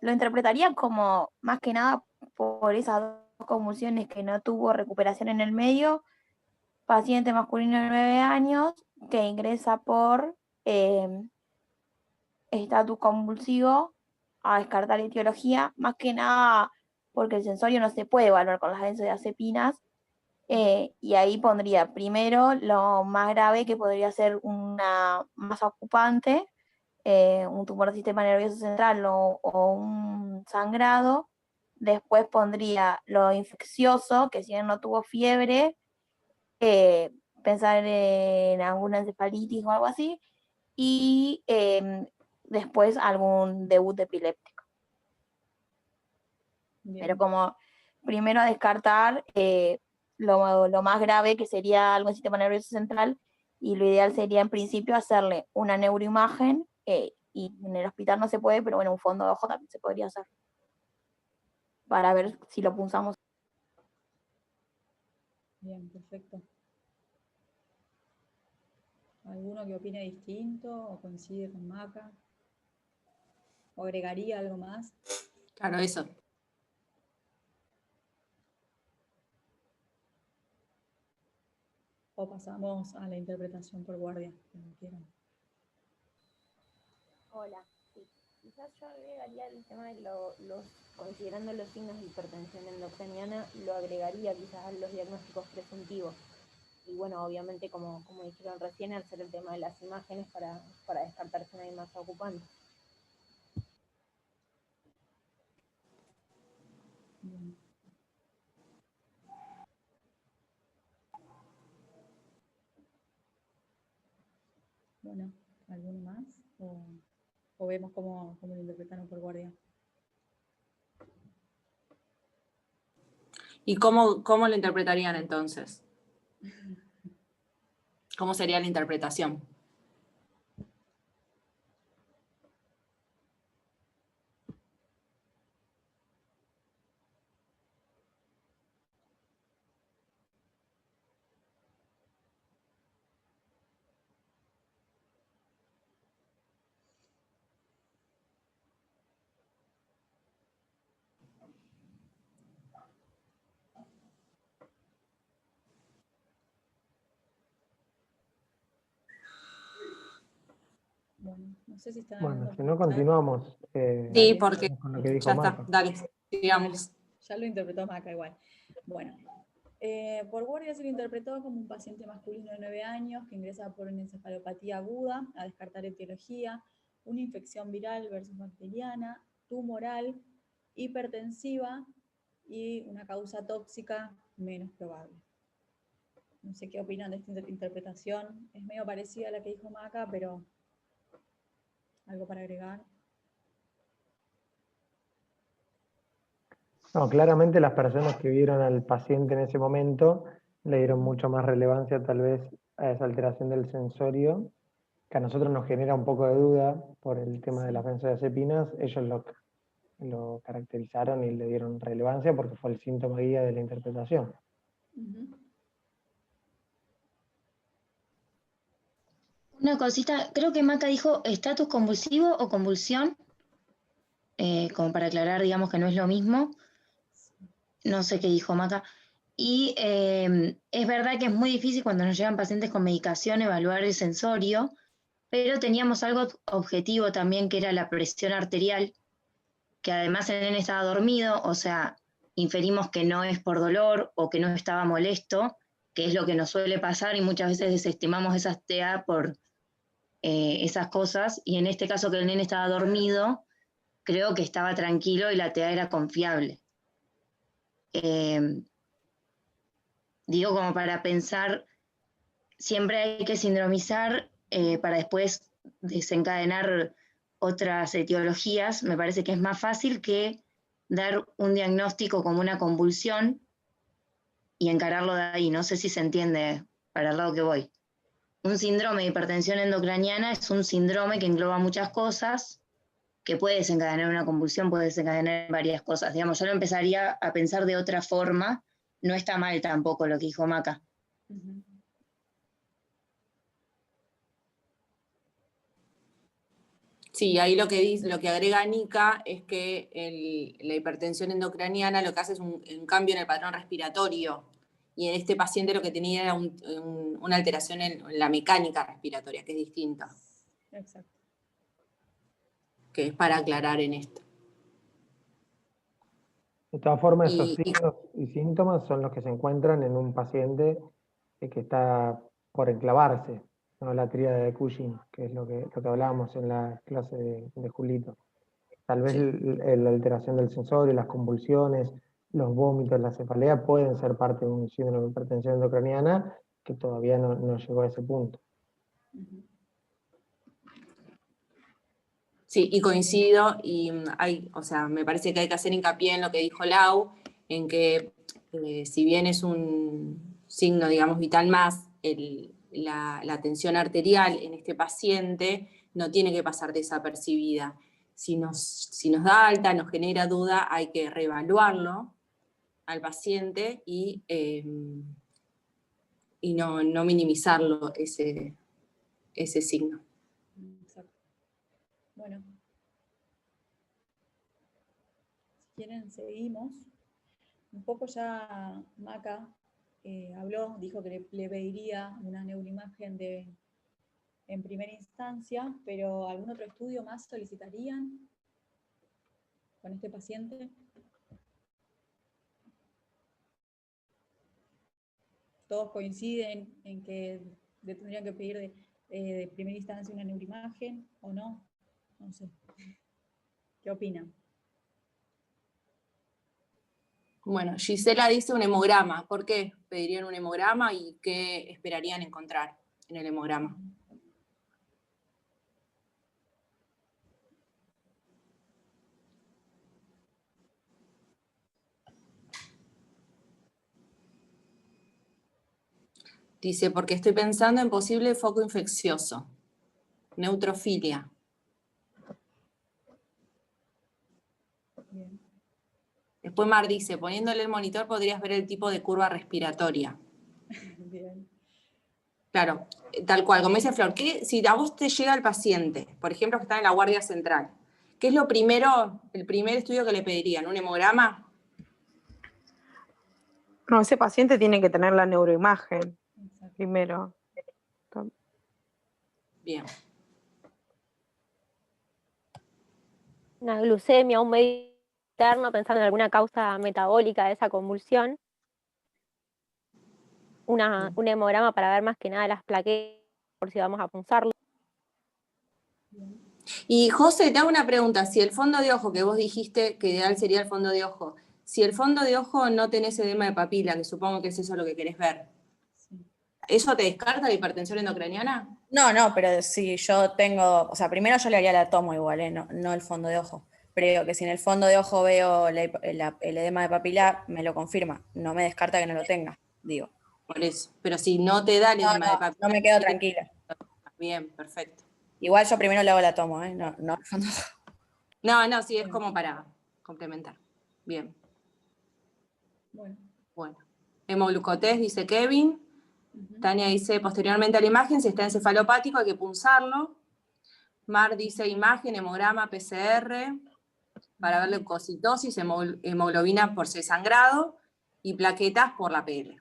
lo interpretaría como más que nada por esas 2 convulsiones que no tuvo recuperación en el medio, paciente masculino de 9 años que ingresa por estatus convulsivo a descartar etiología, más que nada porque el sensorio no se puede evaluar con las benzodiazepinas, y ahí pondría primero lo más grave, que podría ser una masa ocupante, un tumor del sistema nervioso central o un sangrado. Después pondría lo infeccioso, que si bien no tuvo fiebre, pensar en alguna encefalitis o algo así, y después algún debut epiléptico. Bien. Pero como primero a descartar lo más grave, que sería algo en sistema nervioso central, y lo ideal sería en principio hacerle una neuroimagen, y en el hospital no se puede, pero bueno, un fondo de ojo también se podría hacer, para ver si lo punzamos. Bien, perfecto. ¿Alguno que opine distinto o coincide con Maca? ¿O agregaría algo más? Claro, eso. ¿O pasamos a la interpretación por guardia? Como quieran. Hola, sí. Quizás yo agregaría el tema de considerando los signos de hipertensión endocraniana, lo agregaría quizás a los diagnósticos presuntivos. Y bueno, obviamente, como dijeron recién, hacer el tema de las imágenes para descartar si no hay masa ocupante. Bien. Bueno, ¿alguno más? ¿O vemos cómo lo interpretaron por guardia? ¿Y cómo lo interpretarían entonces? ¿Cómo sería la interpretación? Bueno, no sé si están Bueno, hablando si no por chat. continuamos Sí, porque con lo que dijo ya está, Marta. dale, sigamos. Dale, ya lo interpretó Maca igual. Bueno, por guardia se lo interpretó como un paciente masculino de 9 años que ingresa por una encefalopatía aguda, a descartar etiología, una infección viral versus bacteriana, tumoral, hipertensiva y una causa tóxica menos probable. No sé qué opinan de esta interpretación. Es medio parecida a la que dijo Maca, pero algo para agregar. No, claramente las personas que vieron al paciente en ese momento le dieron mucho más relevancia tal vez a esa alteración del sensorio, que a nosotros nos genera un poco de duda por el tema de las benzodiazepinas. Ellos lo caracterizaron y le dieron relevancia porque fue el síntoma guía de la interpretación. Una cosita, creo que Maca dijo estatus convulsivo o convulsión, como para aclarar, digamos que no es lo mismo. No sé qué dijo Maca. Y es verdad que es muy difícil cuando nos llegan pacientes con medicación evaluar el sensorio, pero teníamos algo objetivo también que era la presión arterial, que además el nene estaba dormido, o sea, inferimos que no es por dolor o que no estaba molesto, que es lo que nos suele pasar y muchas veces desestimamos esas TEA por esas cosas, y en este caso que el nene estaba dormido, creo que estaba tranquilo y la TEA era confiable. Digo, como para pensar, siempre hay que sindromizar para después desencadenar otras etiologías. Me parece que es más fácil que dar un diagnóstico como una convulsión y encararlo de ahí. No sé si se entiende para el lado que voy. Un síndrome de hipertensión endocraniana es un síndrome que engloba muchas cosas, que puede desencadenar una convulsión, puede desencadenar varias cosas. Digamos, yo lo empezaría a pensar de otra forma. No está mal tampoco lo que dijo Maca. Sí, ahí lo que agrega Nika es que la hipertensión endocraniana lo que hace es un cambio en el patrón respiratorio. Y en este paciente lo que tenía era una alteración en la mecánica respiratoria, que es distinta. Exacto. Que es para aclarar en esto. De todas formas, esos signos y síntomas son los que se encuentran en un paciente que está por enclavarse, ¿no? La tríada de Cushing, que es lo que hablábamos en la clase de Julito. Tal vez la alteración del sensorio, las convulsiones, los vómitos, la cefalea pueden ser parte de un síndrome de hipertensión endocraniana que todavía no llegó a ese punto. Sí, y coincido, y o sea, me parece que hay que hacer hincapié en lo que dijo Lau, en que si bien es un signo, digamos, vital más, la tensión arterial en este paciente no tiene que pasar desapercibida. Si nos da alta, nos genera duda, hay que reevaluarlo al paciente y no minimizarlo ese signo. Exacto. Bueno, si quieren seguimos. Un poco ya Maca habló, dijo que le pediría una neuroimagen en primera instancia, pero ¿algún otro estudio más solicitarían con este paciente? Todos coinciden en que le tendrían que pedir de primera instancia una neuroimagen o no. No sé. ¿Qué opinan? Bueno, Gisela dice un hemograma. ¿Por qué pedirían un hemograma y qué esperarían encontrar en el hemograma? Dice, porque estoy pensando en posible foco infeccioso. Neutrofilia. Bien. Después Mar dice, poniéndole el monitor podrías ver el tipo de curva respiratoria. Bien. Claro, tal cual, como dice Flor, si a vos te llega el paciente, por ejemplo, que está en la guardia central, ¿qué es el primer estudio que le pedirían? ¿Un hemograma? No, ese paciente tiene que tener la neuroimagen primero. Bien. una glucemia, un medio interno, pensando en alguna causa metabólica de esa convulsión. Un hemograma para ver más que nada las plaquetas, por si vamos a punzarlo. Y José, te hago una pregunta. Si el fondo de ojo que vos dijiste que ideal sería el fondo de ojo, si el fondo de ojo no tenés edema de papila, que supongo que es eso lo que querés ver, ¿eso te descarta la hipertensión endocraniana? No, pero si yo tengo, o sea, primero yo le haría la tomo igual, no el fondo de ojo. Pero digo que si en el fondo de ojo veo el edema de papila, me lo confirma, no me descarta que no lo tenga, digo. Por eso, pero si no te da el edema de papila. No me quedo tranquila. Bien, perfecto. Igual yo primero le hago la tomo, no el fondo de ojo. No, sí, es como para complementar. Bien. Bueno. Hemoglucotés, dice Kevin. Tania dice, posteriormente a la imagen, si está encefalopático hay que punzarlo. Mar dice, imagen, hemograma, PCR, para ver leucocitosis, hemoglobina por sangrado y plaquetas por la PL.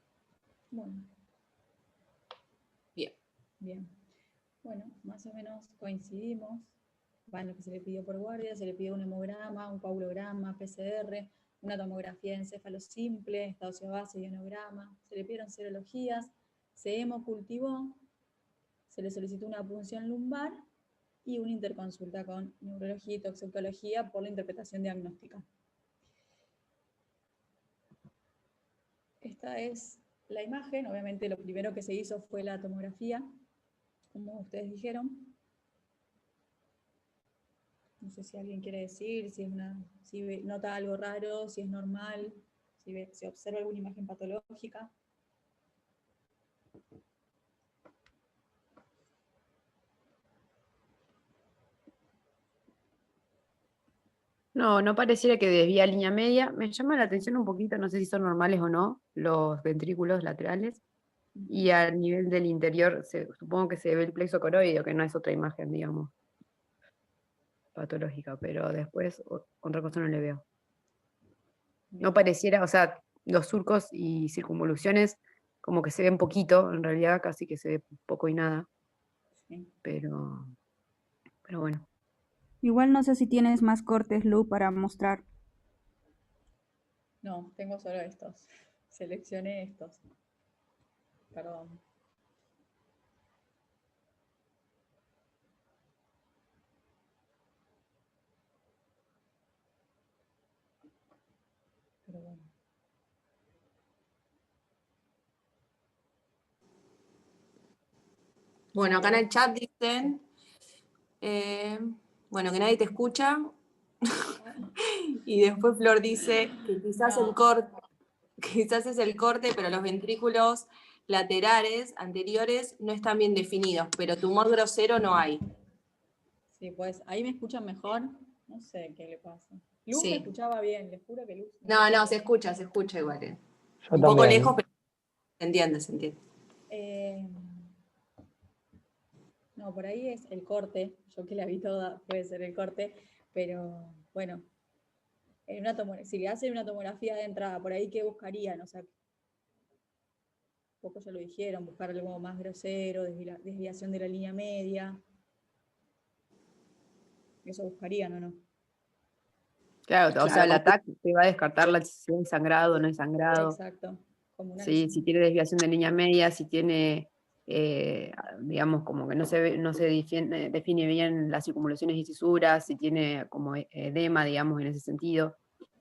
Bueno. Bien. Bien. Bueno, más o menos coincidimos. Bueno, lo que se le pidió por guardia, se le pidió un hemograma, un coagulograma, PCR, una tomografía de encéfalo simple, estado óseo base y ionograma. Se le pidieron serologías, se hemocultivó, se le solicitó una punción lumbar y una interconsulta con neurología y toxicología por la interpretación diagnóstica. Esta es la imagen. Obviamente lo primero que se hizo fue la tomografía, como ustedes dijeron. No sé si alguien quiere decir, si nota algo raro, si es normal, si observa alguna imagen patológica. No pareciera que desvía línea media. Me llama la atención un poquito, no sé si son normales o no, los ventrículos laterales. Y al nivel del interior, supongo que se ve el plexo coroideo, que no es otra imagen, digamos, patológica, pero después otra cosa no le veo. No pareciera, o sea, los surcos y circunvoluciones como que se ven poquito, en realidad casi que se ve poco y nada. Pero bueno. Igual no sé si tienes más cortes, Lu, para mostrar. No, tengo solo estos. Seleccioné estos. Perdón. Pero bueno. Bueno, acá en el chat dicen, bueno, que nadie te escucha. Y después Flor dice que quizás es el corte, pero los ventrículos laterales, anteriores, no están bien definidos, pero tumor grosero no hay. Sí, pues ahí me escuchan mejor. No sé qué le pasa. Luz Sí. me escuchaba bien, les juro que Luz. No, se escucha igual. Yo Un poco también. lejos, pero se entiende. No, por ahí es el corte. Yo que la vi toda, puede ser el corte. Pero bueno, si le hacen una tomografía de entrada, por ahí, ¿qué buscarían? O sea, un poco ya lo dijeron, buscar algo más grosero, desviación de la línea media. ¿Eso buscarían o no? Claro, o sea, el ataque te va a descartar si hay sangrado o no hay sangrado. Exacto. Sí, si tiene desviación de línea media, si tiene, digamos, como que no se define bien las circunvoluciones y cisuras, si tiene como edema, digamos, en ese sentido,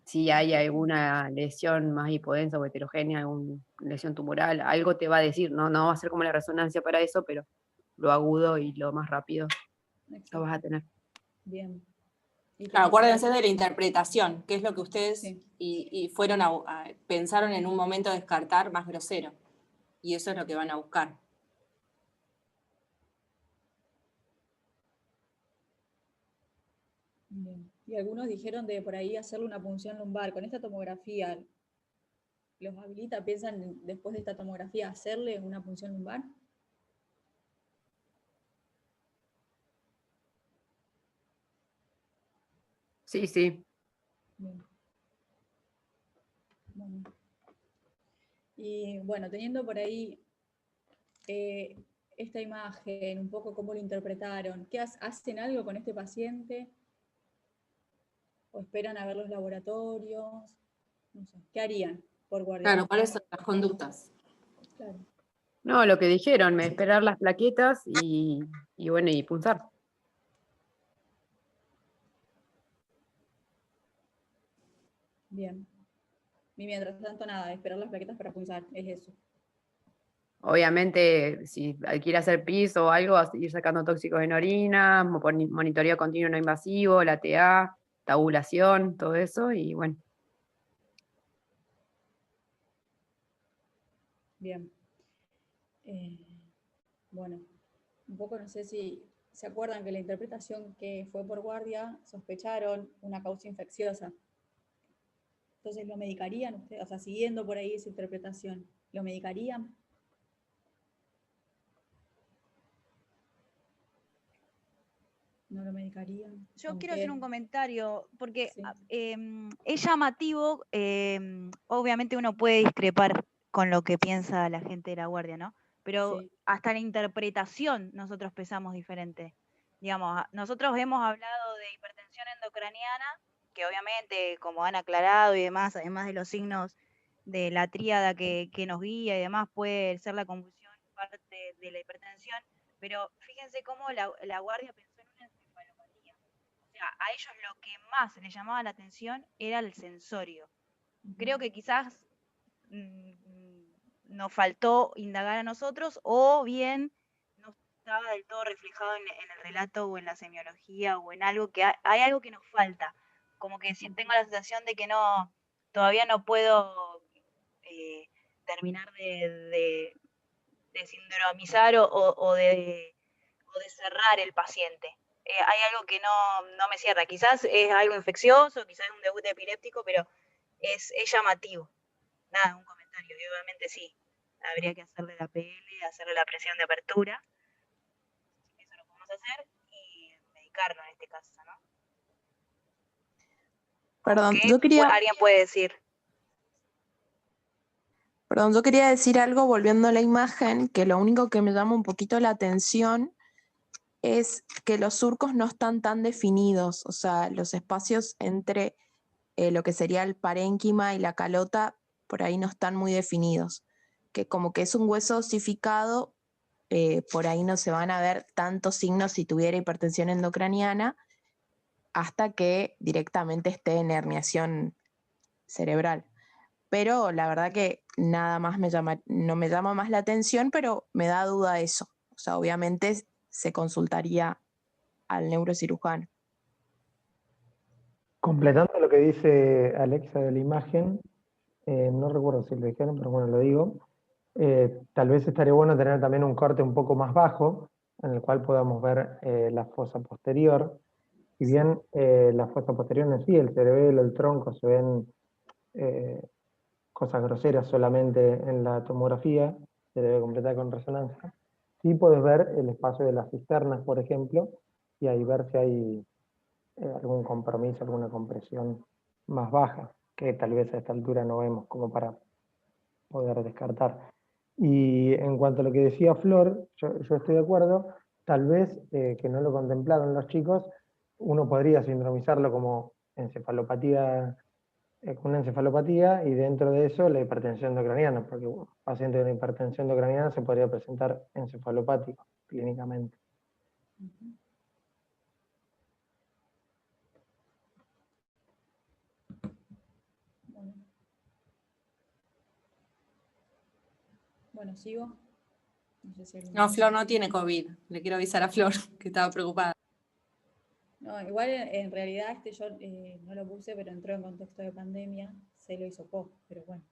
si hay alguna lesión más hipodensa o heterogénea, alguna lesión tumoral, algo te va a decir, no va a ser como la resonancia para eso, pero lo agudo y lo más rápido lo vas a tener. Bien. Claro, acuérdense de la interpretación, que es lo que ustedes y fueron pensaron en un momento descartar más grosero. Y eso es lo que van a buscar. Bien. Y algunos dijeron de por ahí hacerle una punción lumbar. Con esta tomografía, ¿los habilita? ¿Piensan después de esta tomografía hacerle una punción lumbar? Sí. Bien. Bueno. Y bueno, teniendo por ahí esta imagen, un poco cómo lo interpretaron, ¿hacen algo con este paciente? ¿O esperan a ver los laboratorios? No sé, ¿qué harían por guardia? Claro, ¿cuáles son las conductas? Claro. No, lo que dijeron, esperar las plaquetas y bueno, y punzar. Bien. Y mientras tanto, nada, esperar las plaquetas para punzar, es eso. Obviamente, si quiere hacer pis o algo, ir sacando tóxicos en orina, monitoreo continuo no invasivo, la TA, tabulación, todo eso, y bueno. Bien. Bueno, un poco no sé si se acuerdan que la interpretación que fue por guardia sospecharon una causa infecciosa. Entonces, ¿lo medicarían ustedes? O sea, siguiendo por ahí esa interpretación, ¿lo medicarían? ¿No lo medicarían? Yo quiero hacer un comentario, porque es llamativo, obviamente uno puede discrepar con lo que piensa la gente de la guardia, ¿no? Pero hasta la interpretación nosotros pensamos diferente. Digamos, nosotros hemos hablado de hipertensión endocraniana, que obviamente, como han aclarado y demás, además de los signos de la tríada que nos guía y demás, puede ser la convulsión parte de la hipertensión, pero fíjense cómo la guardia pensó en una encefalopatía. O sea, a ellos lo que más les llamaba la atención era el sensorio. Creo que quizás nos faltó indagar a nosotros, o bien no estaba del todo reflejado en el relato o en la semiología o en algo que hay algo que nos falta. Como que tengo la sensación de que todavía no puedo terminar de sindromizar o de cerrar el paciente. Hay algo que no me cierra. Quizás es algo infeccioso, quizás es un debut epiléptico, pero es llamativo. Nada, un comentario. Y obviamente sí, habría que hacerle la PL, hacerle la presión de apertura. Eso lo podemos hacer y medicarlo en este caso, ¿no? Perdón, ¿Qué alguien puede decir? Perdón, yo quería decir algo volviendo a la imagen, que lo único que me llama un poquito la atención es que los surcos no están tan definidos, o sea, los espacios entre lo que sería el parénquima y la calota por ahí no están muy definidos, que como que es un hueso osificado, por ahí no se van a ver tantos signos si tuviera hipertensión endocraniana hasta que directamente esté en herniación cerebral. Pero la verdad que nada más no me llama más la atención, pero me da duda eso. O sea, obviamente se consultaría al neurocirujano. Completando lo que dice Alexa de la imagen, no recuerdo si lo dijeron, pero bueno, lo digo. Tal vez estaría bueno tener también un corte un poco más bajo, en el cual podamos ver la fosa posterior. Si bien la fosa posterior en sí, el cerebelo, el tronco, se ven cosas groseras solamente en la tomografía, se debe completar con resonancia. Sí puedes ver el espacio de las cisternas, por ejemplo, y ahí ver si hay algún compromiso, alguna compresión más baja, que tal vez a esta altura no vemos como para poder descartar. Y en cuanto a lo que decía Flor, yo estoy de acuerdo, tal vez que no lo contemplaron los chicos, uno podría sindromizarlo como encefalopatía, con una encefalopatía, y dentro de eso la hipertensión endocraniana, porque un paciente con hipertensión endocraniana se podría presentar encefalopático clínicamente. Bueno, sigo. No sé si No, Flor no tiene COVID. Le quiero avisar a Flor que estaba preocupada. No, igual en realidad yo no lo puse, pero entró en contexto de pandemia, se lo hizo post, pero bueno.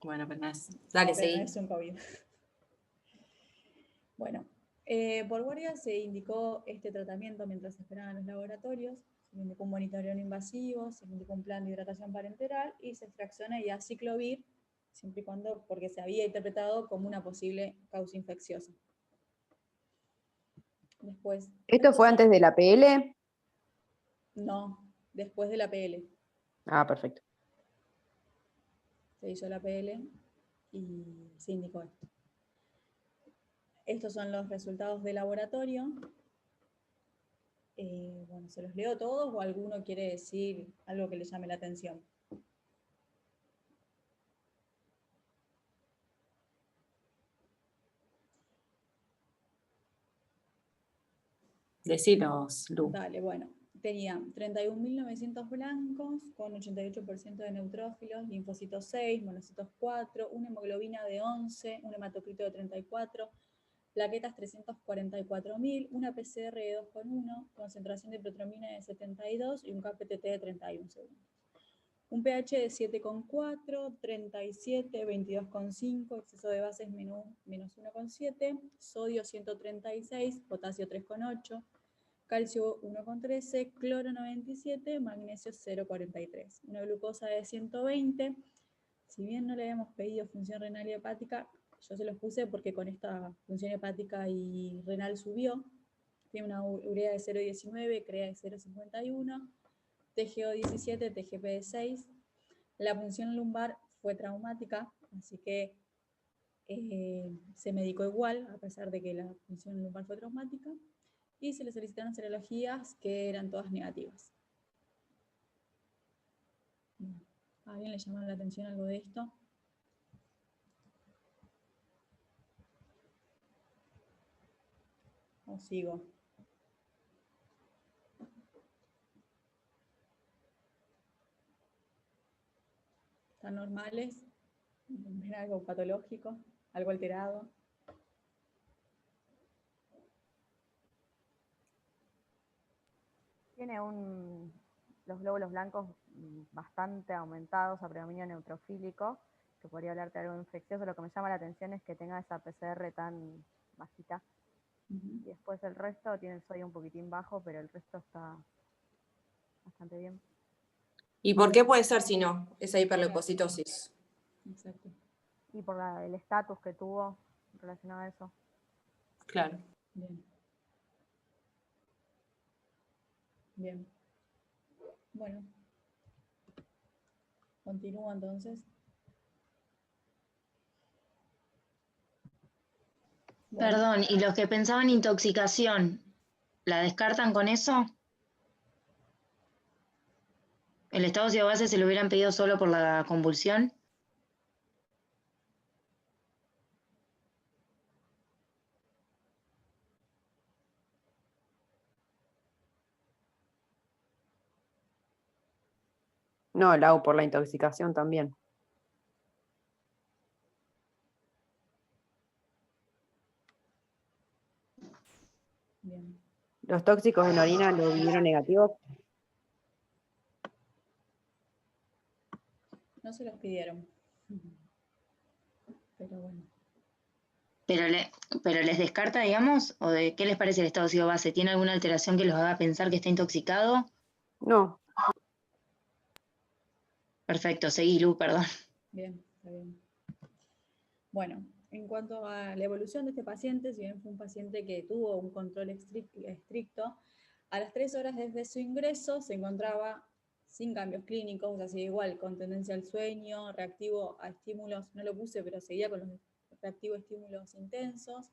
Bueno, pero no es. Dale, Pero seguí. no es un COVID. Bueno, por guardia se indicó este tratamiento mientras esperaban los laboratorios, se indicó un monitoreo no invasivo, se indicó un plan de hidratación parenteral y se fracciona y aciclovir, siempre y cuando, porque se había interpretado como una posible causa infecciosa. Después. ¿Esto fue antes de la PL? No, después de la PL. Ah, perfecto. Se hizo la PL y se indicó esto. Estos son los resultados de laboratorio. Bueno, ¿se los leo todos o alguno quiere decir algo que le llame la atención? Decilos, Lu. Dale, bueno. Tenía 31.900 blancos con 88% de neutrófilos, linfocitos 6, monocitos 4, una hemoglobina de 11, un hematocrito de 34, plaquetas 344.000, una PCR de 2,1, concentración de protrombina de 72 y un KPTT de 31 segundos. Un pH de 7,4, 37, 22,5, exceso de bases menos 1,7, sodio 136, potasio 3,8, calcio 1,13, cloro 97, magnesio 0,43. Una glucosa de 120. Si bien no le habíamos pedido función renal y hepática, yo se los puse porque con esta función hepática y renal subió. Tiene una urea de 0,19, CREA de 0,51, TGO 17, TGP de 6. La función lumbar fue traumática, así que se medicó igual, a pesar de que la función lumbar fue traumática. Y se le solicitaron serologías que eran todas negativas. ¿A alguien le llamó la atención algo de esto? ¿O sigo? ¿Están normales? ¿Ven algo patológico? ¿Algo alterado? Tiene los glóbulos blancos bastante aumentados a predominio neutrofílico, que podría hablarte de algo infeccioso. Lo que me llama la atención es que tenga esa PCR tan bajita. Y después el resto tiene el sodio un poquitín bajo, pero el resto está bastante bien. ¿Y por qué puede ser si no esa hiperleucocitosis? Exacto. Y por el estatus que tuvo relacionado a eso. Claro. Bien. Bien. Bueno. Continúo entonces. Bueno. Perdón, ¿y los que pensaban intoxicación, la descartan con eso? ¿El estado ácido base se lo hubieran pedido solo por la convulsión? No, Lau, por la intoxicación también. Bien. Los tóxicos en orina lo vinieron negativos. No se los pidieron. Pero bueno. ¿Pero les descarta, digamos? ¿O de qué les parece el estado ácido base? ¿Tiene alguna alteración que los haga pensar que está intoxicado? No. Perfecto, seguí, Lu, perdón. Bien, está bien. Bueno, en cuanto a la evolución de este paciente, si bien fue un paciente que tuvo un control estricto, a las 3 horas desde su ingreso se encontraba sin cambios clínicos, o sea, sigue igual, con tendencia al sueño, reactivo a estímulos, no lo puse, pero seguía con los reactivos a estímulos intensos.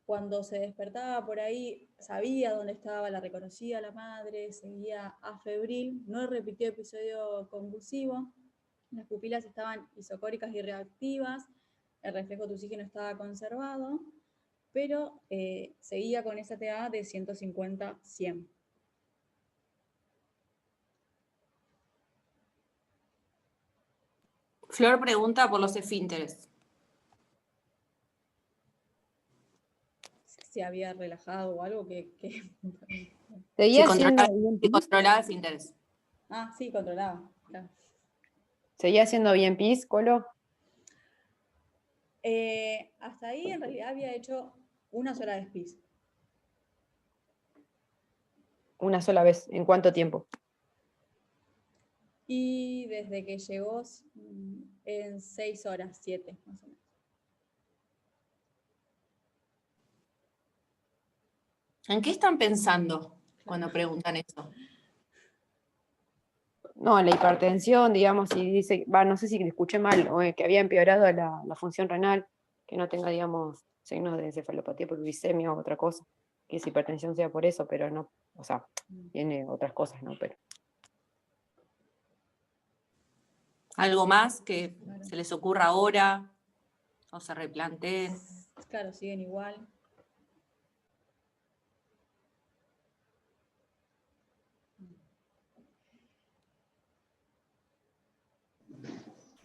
Cuando se despertaba por ahí, sabía dónde estaba, la reconocía a la madre, seguía afebril, no repitió episodio convulsivo, las pupilas estaban isocóricas y reactivas, el reflejo de oxígeno estaba conservado, pero seguía con esa TA de 150-100. Flor pregunta por los esfínteres. Si había relajado o algo que Seguía Sí, siendo controlaba esfínteres. Ah, sí, controlaba, claro. ¿Seguía siendo bien pis, Colo? Hasta ahí en realidad había hecho una sola vez pis. Una sola vez. ¿En cuánto tiempo? Y desde que llegó en 6 horas, 7 más o menos. ¿En qué están pensando cuando preguntan eso? No, la hipertensión, digamos, si dice, no sé si le escuché mal, o que había empeorado la función renal, que no tenga, digamos, signos de encefalopatía por glicemia o otra cosa, que es hipertensión sea por eso, pero no, o sea, tiene otras cosas, ¿no? Pero ¿Algo más que se les ocurra ahora o se replanteen? Claro, siguen igual.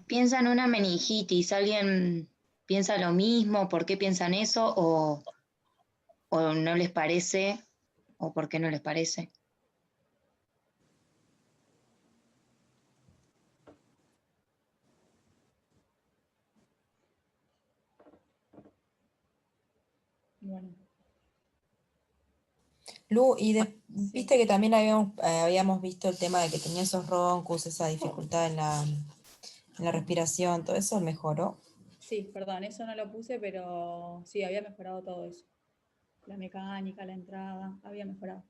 Piensa en una meningitis, ¿alguien piensa lo mismo? ¿Por qué piensan eso? ¿O no les parece? ¿O por qué no les parece? Bueno. Lu, viste que también habíamos visto el tema de que tenía esos roncus, esa dificultad en la respiración, ¿todo eso mejoró? Sí, perdón, eso no lo puse, pero sí, había mejorado todo eso. La mecánica, la entrada, había mejorado.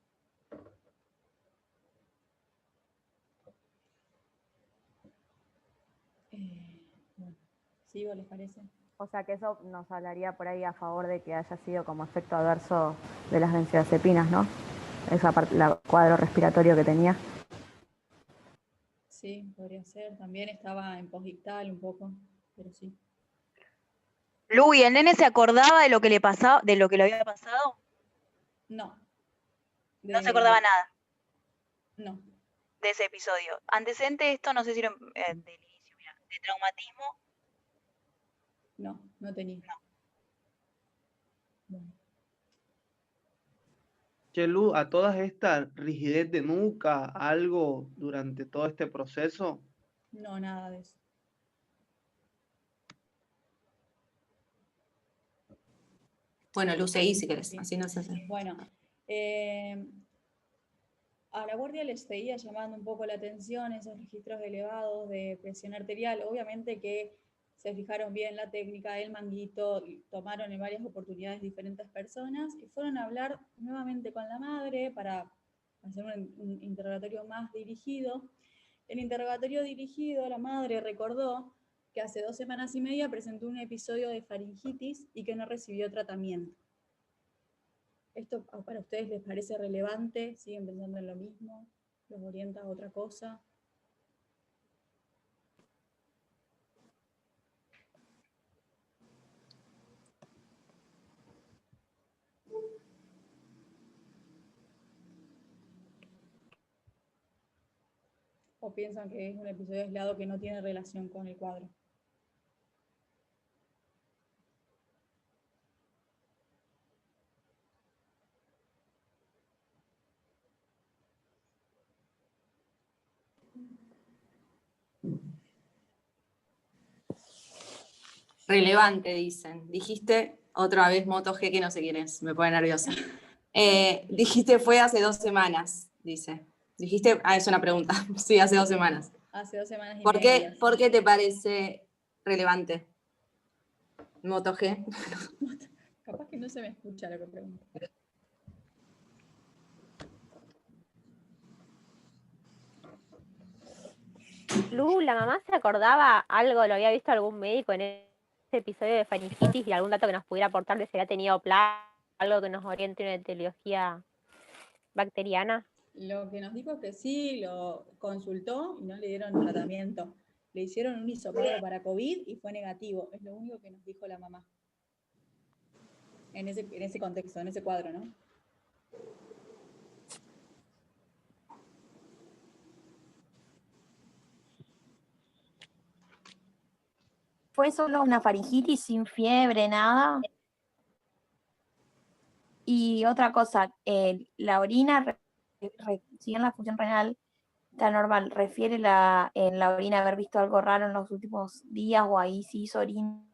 Bueno, ¿sigo, les parece? O sea que eso nos hablaría por ahí a favor de que haya sido como efecto adverso de las benzodiazepinas, ¿no? Esa parte, el cuadro respiratorio que tenía. Sí, podría ser. También estaba en posictal un poco, pero sí. Lu, ¿y el nene se acordaba de lo que le pasaba, de lo que le había pasado? No. No se acordaba nada No. de ese episodio. Antecedente de esto, no sé si era del inicio, mira, de traumatismo. No, no tenía. Bueno. Che, Lu, a todas estas rigidez de nuca, algo durante todo este proceso. No, nada de eso. Bueno, Lu, seguí si querés, así no se hace. Bueno, a la guardia les seguía llamando un poco la atención esos registros elevados de presión arterial. Obviamente que se fijaron bien la técnica del manguito, tomaron en varias oportunidades diferentes personas y fueron a hablar nuevamente con la madre para hacer un interrogatorio más dirigido. El interrogatorio dirigido, la madre recordó que hace 2 semanas y media presentó un episodio de faringitis y que no recibió tratamiento. ¿Esto para ustedes les parece relevante? ¿Siguen pensando en lo mismo? ¿Los orienta a otra cosa? ¿O piensan que es un episodio aislado que no tiene relación con el cuadro? Relevante, dicen. Dijiste otra vez Moto G, que no sé quién es, me pone nerviosa. Dijiste fue hace 2 semanas, dice. Dijiste, es una pregunta. Sí, hace 2 semanas. Hace 2 semanas y ¿Por media. ¿Por qué te parece relevante? Moto G. Capaz que no se me escucha lo que pregunto. Lu, ¿la mamá se acordaba algo, lo había visto algún médico en ese episodio de faringitis y algún dato que nos pudiera aportar de si había tenido algo que nos oriente en una etiología bacteriana? Lo que nos dijo es que sí, lo consultó y no le dieron tratamiento. Le hicieron un hisopado para COVID y fue negativo. Es lo único que nos dijo la mamá. En ese contexto, en ese cuadro, ¿no? Fue solo una faringitis sin fiebre, nada. Y otra cosa, la orina, si bien la función renal está normal, refiere en la orina haber visto algo raro en los últimos días o ahí sí hizo orina,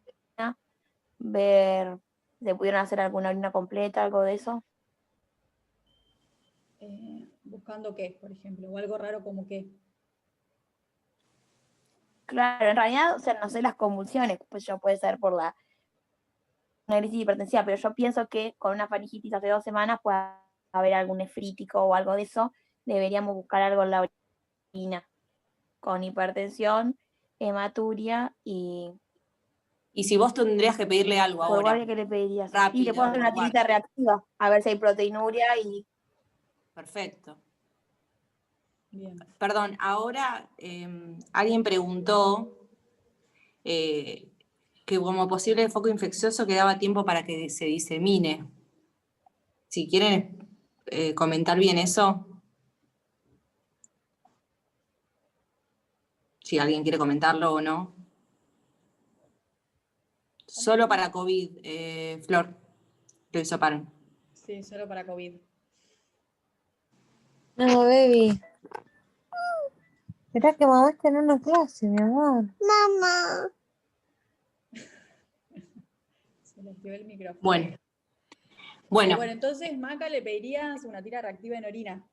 ver, ¿se pudieron hacer alguna orina completa, algo de eso? Buscando qué, por ejemplo, o algo raro como qué. Claro, en realidad, o sea, no sé las convulsiones, pues yo puede ser por una crisis hipertensiva, pero yo pienso que con una faringitis hace 2 semanas puede haber algún nefrítico o algo de eso, deberíamos buscar algo en la orina, con hipertensión, hematuria y Y si vos tendrías que pedirle algo Por ahora, guardia, ¿qué le pedirías? Y rápido, le puedo hacer por una tirita guardia. reactiva, a ver si hay proteinuria y... Perfecto. Bien. Perdón, ahora alguien preguntó que como posible foco infeccioso quedaba tiempo para que se disemine. Si quieren comentar bien eso. Si alguien quiere comentarlo o no. Solo para COVID, Flor, lo hizo Paren. Sí, solo para COVID. No, baby. Será que mamá está en una clase, mi amor. Mamá. Se le activó el micrófono. Bueno. Bueno, entonces, Maca, le pedirías una tira reactiva en orina.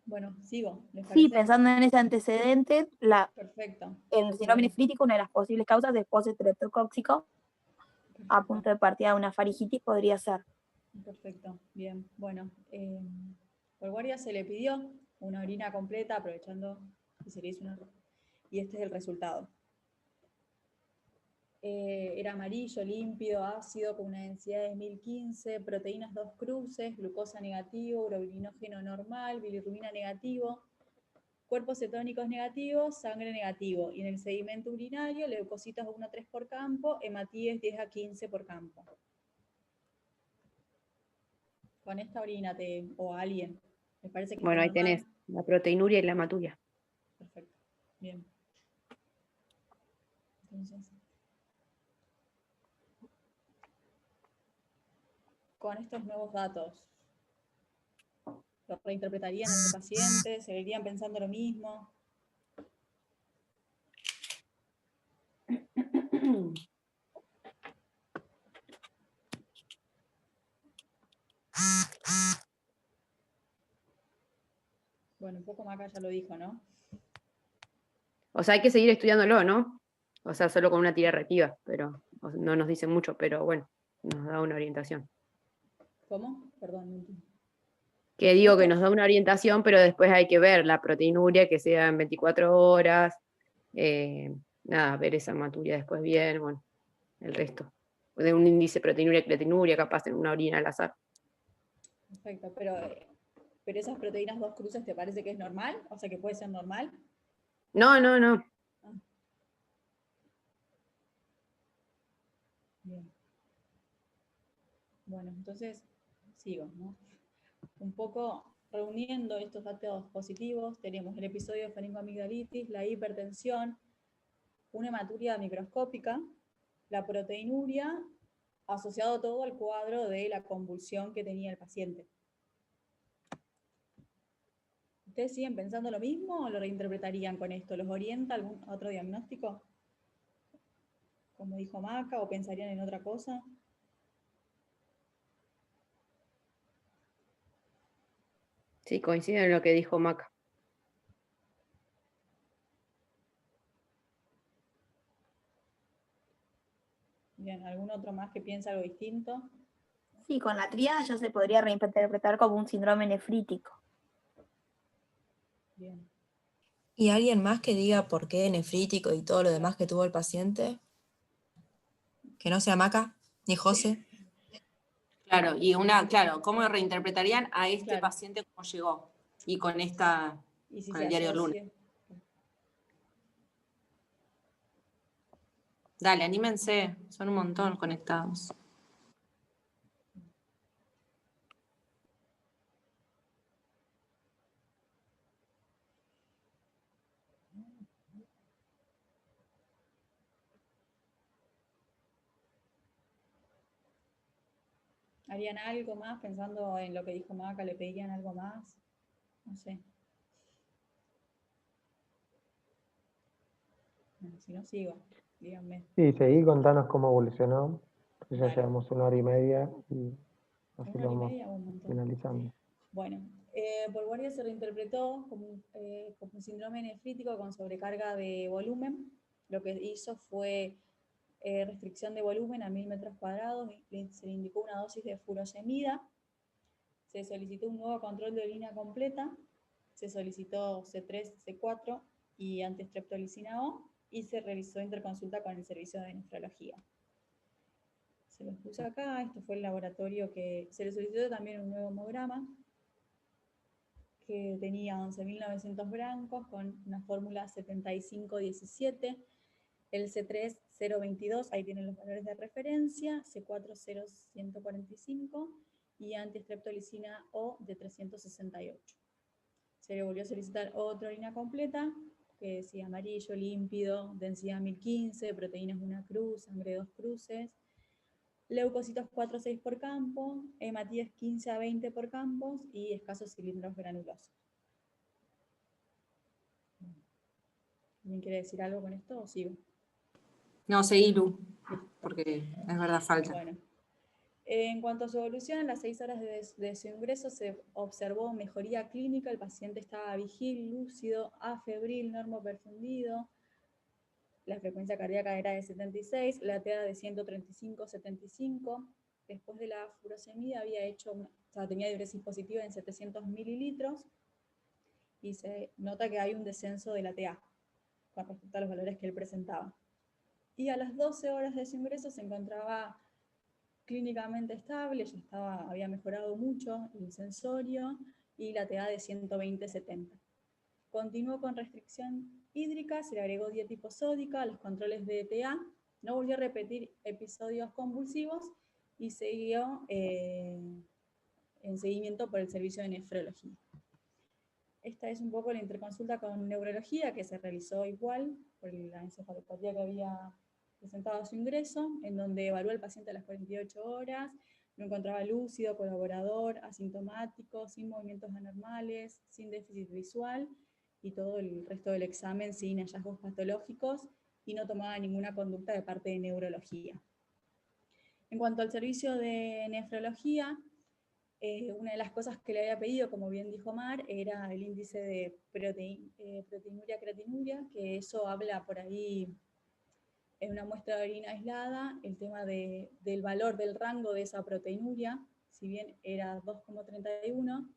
Bueno, sigo. ¿Les Sí, parece? pensando en ese antecedente, Perfecto. el síndrome nefrítico, una de las posibles causas de post-estreptocóxico, a punto de partida de una faringitis, podría ser. Perfecto, bien. Bueno, por guardia se le pidió una orina completa, aprovechando que se le hizo una... Y este es el resultado. Era amarillo, límpido, ácido, con una densidad de 1015, proteínas 2 cruces, glucosa negativo, urobilinógeno normal, bilirrubina negativo, cuerpos cetónicos negativos, sangre negativo. Y en el sedimento urinario, leucocitos 1 a 3 por campo, hematíes 10 a 15 por campo. Con esta orina o a alguien, ¿les parece que Bueno, está ahí normal? tenés la proteinuria y la hematuria. Perfecto, bien. Entonces, con estos nuevos datos, ¿lo reinterpretarían en el paciente? ¿Seguirían pensando lo mismo? Bueno, un poco Maca ya lo dijo, ¿no? O sea, hay que seguir estudiándolo, ¿no? O sea, solo con una tira reactiva, pero no nos dice mucho, pero bueno, nos da una orientación. ¿Cómo? Perdón, no entiendo. Que digo que nos da una orientación, pero después hay que ver la proteinuria, que sea en 24 horas, nada, ver esa hematuria después bien, bueno, el resto. De un índice proteinuria, creatinuria, capaz en una orina al azar. Perfecto, pero esas proteínas 2 cruces, ¿te parece que es normal? O sea, que puede ser normal. No, no, no. Bien. Bueno, entonces sigo, ¿no? Un poco reuniendo estos datos positivos, tenemos el episodio de faringoamigdalitis, la hipertensión, una hematuria microscópica, la proteinuria, asociado todo al cuadro de la convulsión que tenía el paciente. ¿Ustedes siguen pensando lo mismo o lo reinterpretarían con esto? ¿Los orienta a algún otro diagnóstico? Como dijo Maca, ¿o pensarían en otra cosa? Sí, coincide en lo que dijo Maca. Bien, ¿algún otro más que piensa algo distinto? Sí, con la tríada ya se podría reinterpretar como un síndrome nefrítico. Bien. ¿Y alguien más que diga por qué nefrítico y todo lo demás que tuvo el paciente? Que no sea Maca ni José. Claro, claro, ¿cómo reinterpretarían a este paciente cómo llegó? Y con ¿Y si con se el diario del lunes. asocia? Dale, anímense, son un montón conectados. ¿Harían algo más pensando en lo que dijo Maca? ¿Le pedirían algo más? No sé. Bueno, si no, sigo. Díganme. Sí, seguí, contanos cómo evolucionó, porque ya Dale. llevamos 1 hora y media y así ¿Una lo hora y vamos media? Un montón. finalizando. Bueno, por guardia se reinterpretó como un síndrome nefrítico con sobrecarga de volumen. Lo que hizo fue restricción de volumen a 1000 metros cuadrados, se le indicó una dosis de furosemida, se solicitó un nuevo control de orina completa, se solicitó C3, C4, y antistreptolicina O, y se realizó interconsulta con el servicio de nefrología. Se los puse acá, esto fue el laboratorio que se le solicitó también un nuevo hemograma, que tenía 11.900 blancos con una fórmula 7517, el C3-022, ahí tienen los valores de referencia, C4-0145 y antistreptolicina O de 368. Se le volvió a solicitar otra orina completa, que decía amarillo, límpido, densidad 1015, proteínas 1 cruz, sangre 2 cruces, leucocitos 4-6 por campo, hematíes 15 a 20 por campos y escasos cilindros granulosos. ¿Alguien quiere decir algo con esto o sigo? No, seguí, Lu, porque es verdad, falta. Bueno. En cuanto a su evolución, en las 6 horas de su ingreso se observó mejoría clínica, el paciente estaba vigil, lúcido, afebril, normoperfundido, la frecuencia cardíaca era de 76, la TA de 135-75, después de la furosemida tenía diuresis positiva en 700 mililitros, y se nota que hay un descenso de la TA con respecto a los valores que él presentaba. Y a las 12 horas de su ingreso se encontraba clínicamente estable, ya había mejorado mucho el sensorio y la TA de 120-70. Continuó con restricción hídrica, se le agregó dieta hiposódica a los controles de TA, no volvió a repetir episodios convulsivos y siguió en seguimiento por el servicio de nefrología. Esta es un poco la interconsulta con neurología, que se realizó igual por la encefalopatía que había presentado a su ingreso, en donde evaluó al paciente a las 48 horas, lo encontraba lúcido, colaborador, asintomático, sin movimientos anormales, sin déficit visual, y todo el resto del examen sin hallazgos patológicos, y no tomaba ninguna conducta de parte de neurología. En cuanto al servicio de nefrología, una de las cosas que le había pedido, como bien dijo Mar, era el índice de proteinuria-creatinuria, que eso habla por ahí en una muestra de orina aislada, el tema del valor del rango de esa proteinuria, si bien era 2,31,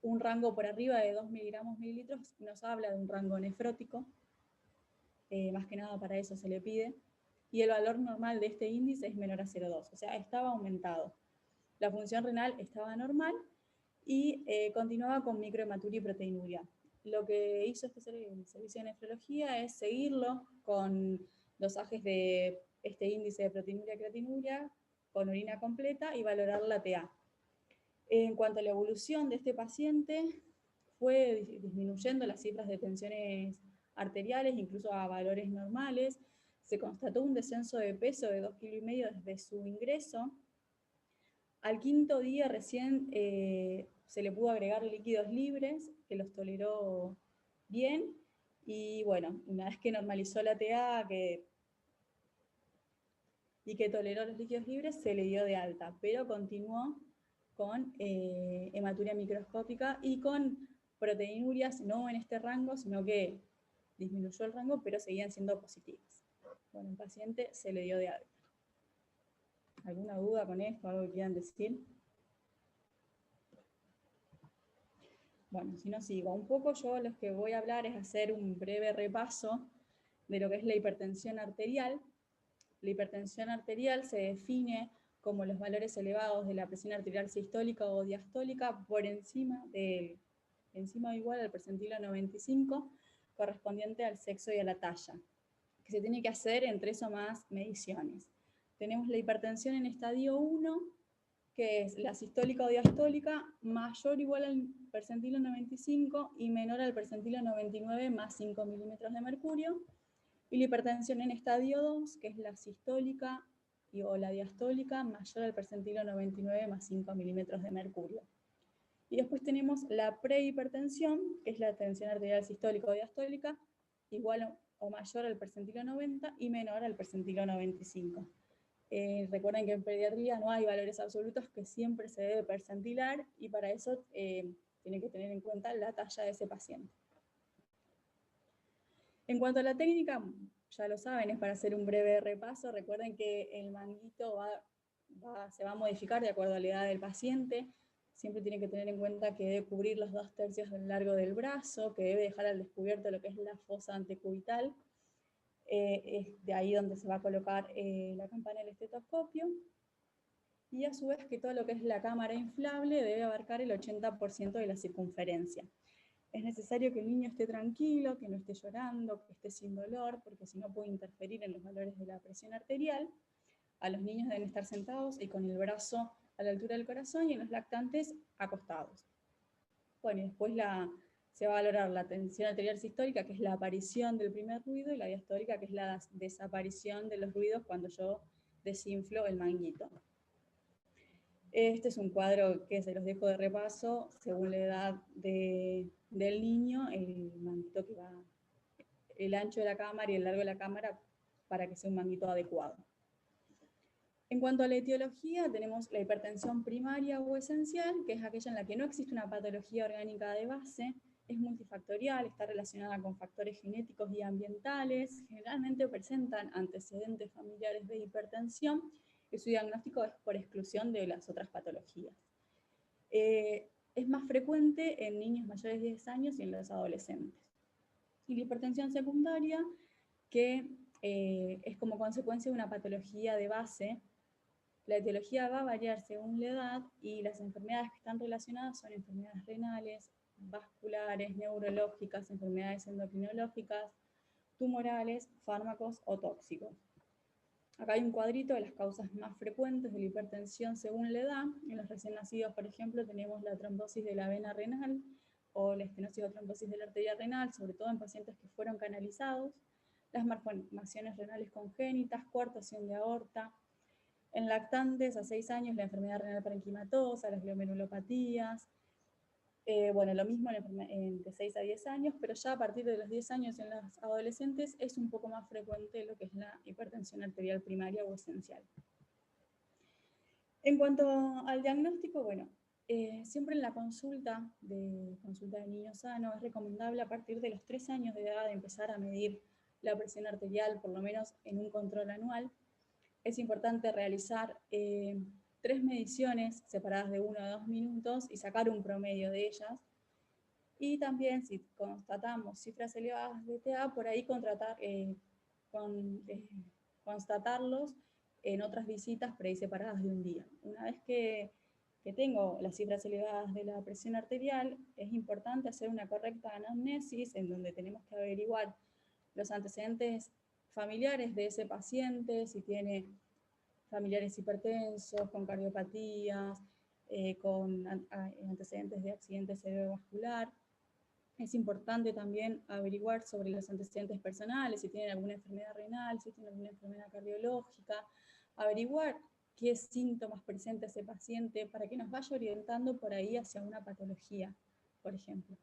un rango por arriba de 2 miligramos mililitros nos habla de un rango nefrótico, más que nada para eso se le pide, y el valor normal de este índice es menor a 0,2, o sea, estaba aumentado. La función renal estaba normal y continuaba con microhematuria y proteinuria. Lo que hizo el servicio de nefrología es seguirlo con dosajes de este índice de proteinuria-creatinuria con orina completa y valorar la TA. En cuanto a la evolución de este paciente, fue disminuyendo las cifras de tensiones arteriales, incluso a valores normales. Se constató un descenso de peso de 2,5 kilos desde su ingreso. Al 5.º día recién se le pudo agregar líquidos libres, que los toleró bien, y bueno, una vez que normalizó la TA y que toleró los líquidos libres, se le dio de alta, pero continuó con hematuria microscópica y con proteinurias, no en este rango, sino que disminuyó el rango, pero seguían siendo positivas. Bueno, el paciente se le dio de alta. ¿Alguna duda con esto? ¿Algo que quieran decir? Bueno, si no sigo. Un poco yo lo que voy a hablar es hacer un breve repaso de lo que es la hipertensión arterial. La hipertensión arterial se define como los valores elevados de la presión arterial sistólica o diastólica por encima o igual al percentilo 95, correspondiente al sexo y a la talla, que se tiene que hacer en 3 o más mediciones. Tenemos la hipertensión en estadio 1, que es la sistólica o diastólica, mayor o igual al percentilo 95 y menor al percentilo 99 más 5 milímetros de mercurio. Y la hipertensión en estadio 2, que es la sistólica o la diastólica, mayor al percentilo 99 más 5 milímetros de mercurio. Y después tenemos la prehipertensión, que es la tensión arterial sistólica o diastólica, igual o mayor al percentilo 90 y menor al percentilo 95. Recuerden que en pediatría no hay valores absolutos, que siempre se debe percentilar, y para eso tienen que tener en cuenta la talla de ese paciente. En cuanto a la técnica, ya lo saben, es para hacer un breve repaso. Recuerden que el manguito se va a modificar de acuerdo a la edad del paciente. siempre tiene que tener en cuenta que debe cubrir los 2/3 del largo del brazo, que debe dejar al descubierto lo que es la fosa antecubital, es de ahí donde se va a colocar la campana del estetoscopio, y a su vez que todo lo que es la cámara inflable debe abarcar el 80% de la circunferencia. Es necesario que el niño esté tranquilo, que no esté llorando, que esté sin dolor, porque si no puede interferir en los valores de la presión arterial. A los niños deben estar sentados y con el brazo a la altura del corazón, y en los lactantes acostados. Bueno, y después se va a valorar la tensión arterial sistólica, que es la aparición del primer ruido, y la diastólica, que es la desaparición de los ruidos cuando yo desinflo el manguito. Este es un cuadro que se los dejo de repaso según la edad del niño, el manguito que va, el ancho de la cámara y el largo de la cámara, para que sea un manguito adecuado. En cuanto a la etiología, tenemos la hipertensión primaria o esencial, que es aquella en la que no existe una patología orgánica de base, es multifactorial, está relacionada con factores genéticos y ambientales, generalmente presentan antecedentes familiares de hipertensión, y su diagnóstico es por exclusión de las otras patologías. Es más frecuente en niños mayores de 10 años y en los adolescentes. Y la hipertensión secundaria, que es como consecuencia de una patología de base. La etiología va a variar según la edad, y las enfermedades que están relacionadas son enfermedades renales, vasculares, neurológicas, enfermedades endocrinológicas, tumorales, fármacos o tóxicos. Acá hay un cuadrito de las causas más frecuentes de la hipertensión según la edad. En los recién nacidos, por ejemplo, tenemos la trombosis de la vena renal o la estenosis o trombosis de la arteria renal, sobre todo en pacientes que fueron canalizados, las malformaciones renales congénitas, coartación de aorta. En lactantes a 6 años, la enfermedad renal parenquimatosa, las glomerulopatías. Bueno, lo mismo de 6 a 10 años, pero ya a partir de los 10 años en los adolescentes es un poco más frecuente lo que es la hipertensión arterial primaria o esencial. En cuanto al diagnóstico, bueno, siempre en la consulta de niños sanos es recomendable a partir de los 3 años de edad empezar a medir la presión arterial, por lo menos en un control anual. Es importante realizar 3 mediciones separadas de 1 a 2 minutos y sacar un promedio de ellas. Y también, si constatamos cifras elevadas de TA, por ahí constatarlos en otras visitas por ahí separadas de un día. Una vez que tengo las cifras elevadas de la presión arterial, es importante hacer una correcta anamnesis, en donde tenemos que averiguar los antecedentes familiares de ese paciente, si tiene familiares hipertensos, con cardiopatías, con antecedentes de accidente cerebrovascular. Es importante también averiguar sobre los antecedentes personales, si tienen alguna enfermedad renal, si tienen alguna enfermedad cardiológica, averiguar qué síntomas presenta ese paciente para que nos vaya orientando por ahí hacia una patología, por ejemplo.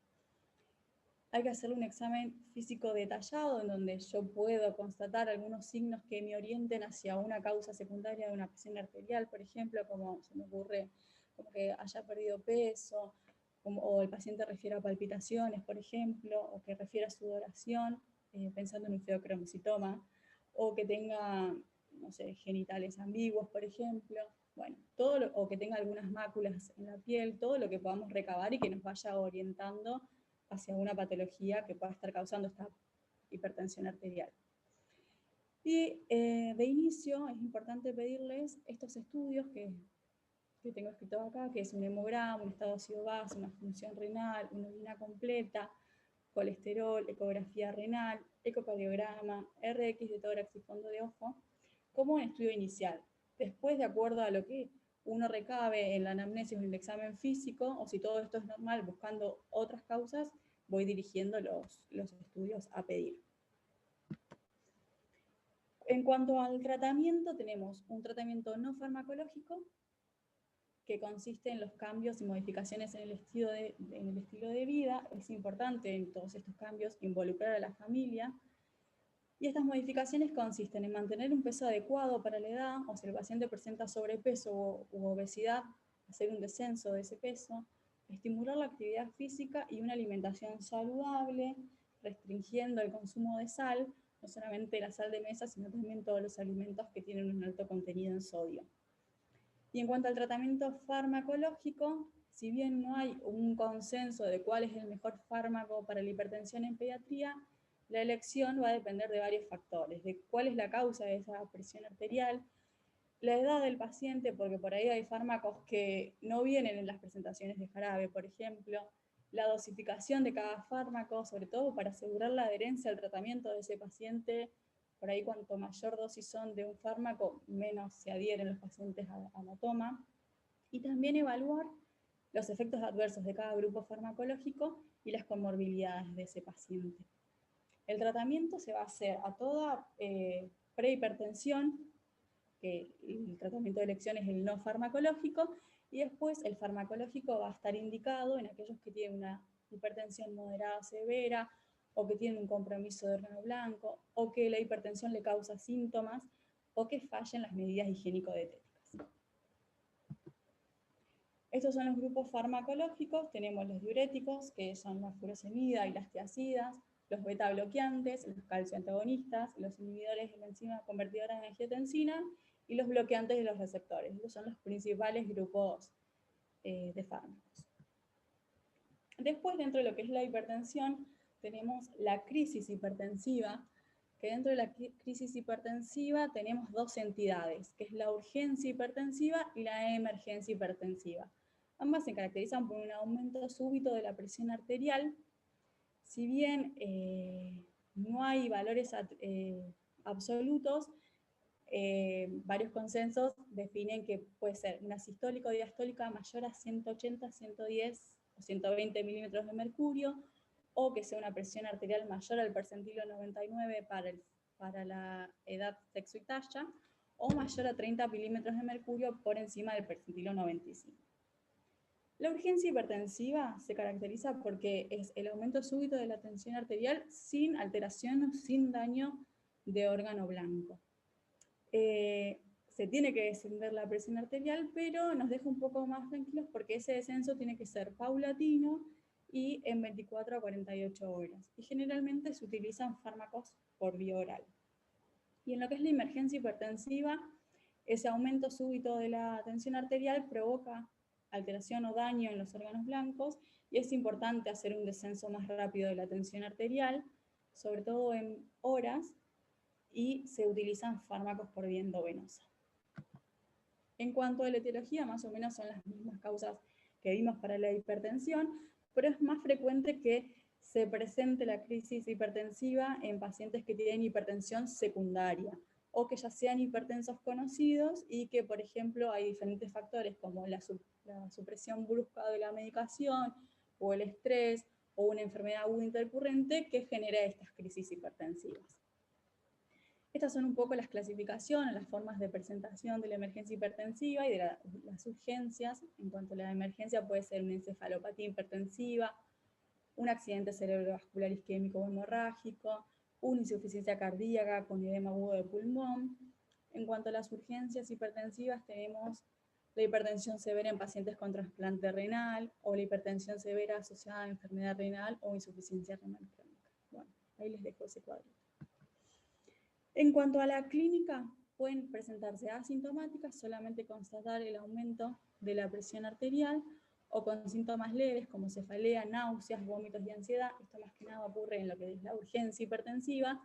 Hay que hacer un examen físico detallado en donde yo puedo constatar algunos signos que me orienten hacia una causa secundaria de una presión arterial, por ejemplo, como se me ocurre, como que haya perdido peso, o el paciente refiere a palpitaciones, por ejemplo, o que refiere a sudoración, pensando en un feocromocitoma, o que tenga, no sé, genitales ambiguos, por ejemplo. Bueno, o que tenga algunas máculas en la piel, todo lo que podamos recabar y que nos vaya orientando hacia una patología que pueda estar causando esta hipertensión arterial. Y de inicio es importante pedirles estos estudios que tengo escrito acá, que es un hemograma, un estado de ácido base, una función renal, una orina completa, colesterol, ecografía renal, ecocardiograma, RX de tórax y fondo de ojo, como un estudio inicial. Después, de acuerdo a lo que uno recabe en la anamnesis o en el examen físico, o si todo esto es normal, buscando otras causas, voy dirigiendo los estudios a pedir. En cuanto al tratamiento, tenemos un tratamiento no farmacológico, que consiste en los cambios y modificaciones en el estilo de vida. Es importante en todos estos cambios involucrar a la familia. Y estas modificaciones consisten en mantener un peso adecuado para la edad, o si el paciente presenta sobrepeso u obesidad, hacer un descenso de ese peso, estimular la actividad física y una alimentación saludable, restringiendo el consumo de sal, no solamente la sal de mesa, sino también todos los alimentos que tienen un alto contenido en sodio. Y en cuanto al tratamiento farmacológico, si bien no hay un consenso de cuál es el mejor fármaco para la hipertensión en pediatría, la elección va a depender de varios factores, de cuál es la causa de esa presión arterial, la edad del paciente, porque por ahí hay fármacos que no vienen en las presentaciones de jarabe, por ejemplo, la dosificación de cada fármaco, sobre todo para asegurar la adherencia al tratamiento de ese paciente. Por ahí cuanto mayor dosis son de un fármaco, menos se adhieren los pacientes a la toma. Y también evaluar los efectos adversos de cada grupo farmacológico y las comorbilidades de ese paciente. El tratamiento se va a hacer a toda prehipertensión, que el tratamiento de elección es el no farmacológico, y después el farmacológico va a estar indicado en aquellos que tienen una hipertensión moderada severa, o que tienen un compromiso de órgano blanco, o que la hipertensión le causa síntomas, o que fallen las medidas higiénico-dietéticas. Estos son los grupos farmacológicos. Tenemos los diuréticos, que son la furosemida y las tiacidas, los beta bloqueantes, los calcio antagonistas, los inhibidores de la enzima convertidora de angiotensina y los bloqueantes de los receptores. Estos son los principales grupos de fármacos. Después, dentro de lo que es la hipertensión, tenemos la crisis hipertensiva, que dentro de la crisis hipertensiva tenemos dos entidades, que es la urgencia hipertensiva y la emergencia hipertensiva. Ambas se caracterizan por un aumento súbito de la presión arterial. Si bien no hay valores absolutos, varios consensos definen que puede ser una sistólica o diastólica mayor a 180, 110 o 120 milímetros de mercurio, o que sea una presión arterial mayor al percentilo 99 para la edad, sexo y talla, o mayor a 30 milímetros de mercurio por encima del percentilo 95. La urgencia hipertensiva se caracteriza porque es el aumento súbito de la tensión arterial sin alteración o sin daño de órgano blanco. Se tiene que descender la presión arterial, pero nos deja un poco más tranquilos porque ese descenso tiene que ser paulatino y en 24 a 48 horas. Y generalmente se utilizan fármacos por vía oral. Y en lo que es la emergencia hipertensiva, ese aumento súbito de la tensión arterial provoca alteración o daño en los órganos blancos, y es importante hacer un descenso más rápido de la tensión arterial, sobre todo en horas, y se utilizan fármacos por vía endovenosa. En cuanto a la etiología, más o menos son las mismas causas que vimos para la hipertensión, pero es más frecuente que se presente la crisis hipertensiva en pacientes que tienen hipertensión secundaria, o que ya sean hipertensos conocidos y que, por ejemplo, hay diferentes factores como la supresión brusca de la medicación, o el estrés, o una enfermedad aguda intercurrente que genera estas crisis hipertensivas. Estas son un poco las clasificaciones, las formas de presentación de la emergencia hipertensiva y de las urgencias. En cuanto a la emergencia, puede ser una encefalopatía hipertensiva, un accidente cerebrovascular isquémico o hemorrágico, una insuficiencia cardíaca con edema agudo de pulmón. En cuanto a las urgencias hipertensivas, tenemos la hipertensión severa en pacientes con trasplante renal, o la hipertensión severa asociada a enfermedad renal o insuficiencia renal crónica. Bueno, ahí les dejo ese cuadrito. En cuanto a la clínica, pueden presentarse asintomáticas, solamente constatar el aumento de la presión arterial, o con síntomas leves como cefalea, náuseas, vómitos y ansiedad. Esto más que nada ocurre en lo que es la urgencia hipertensiva,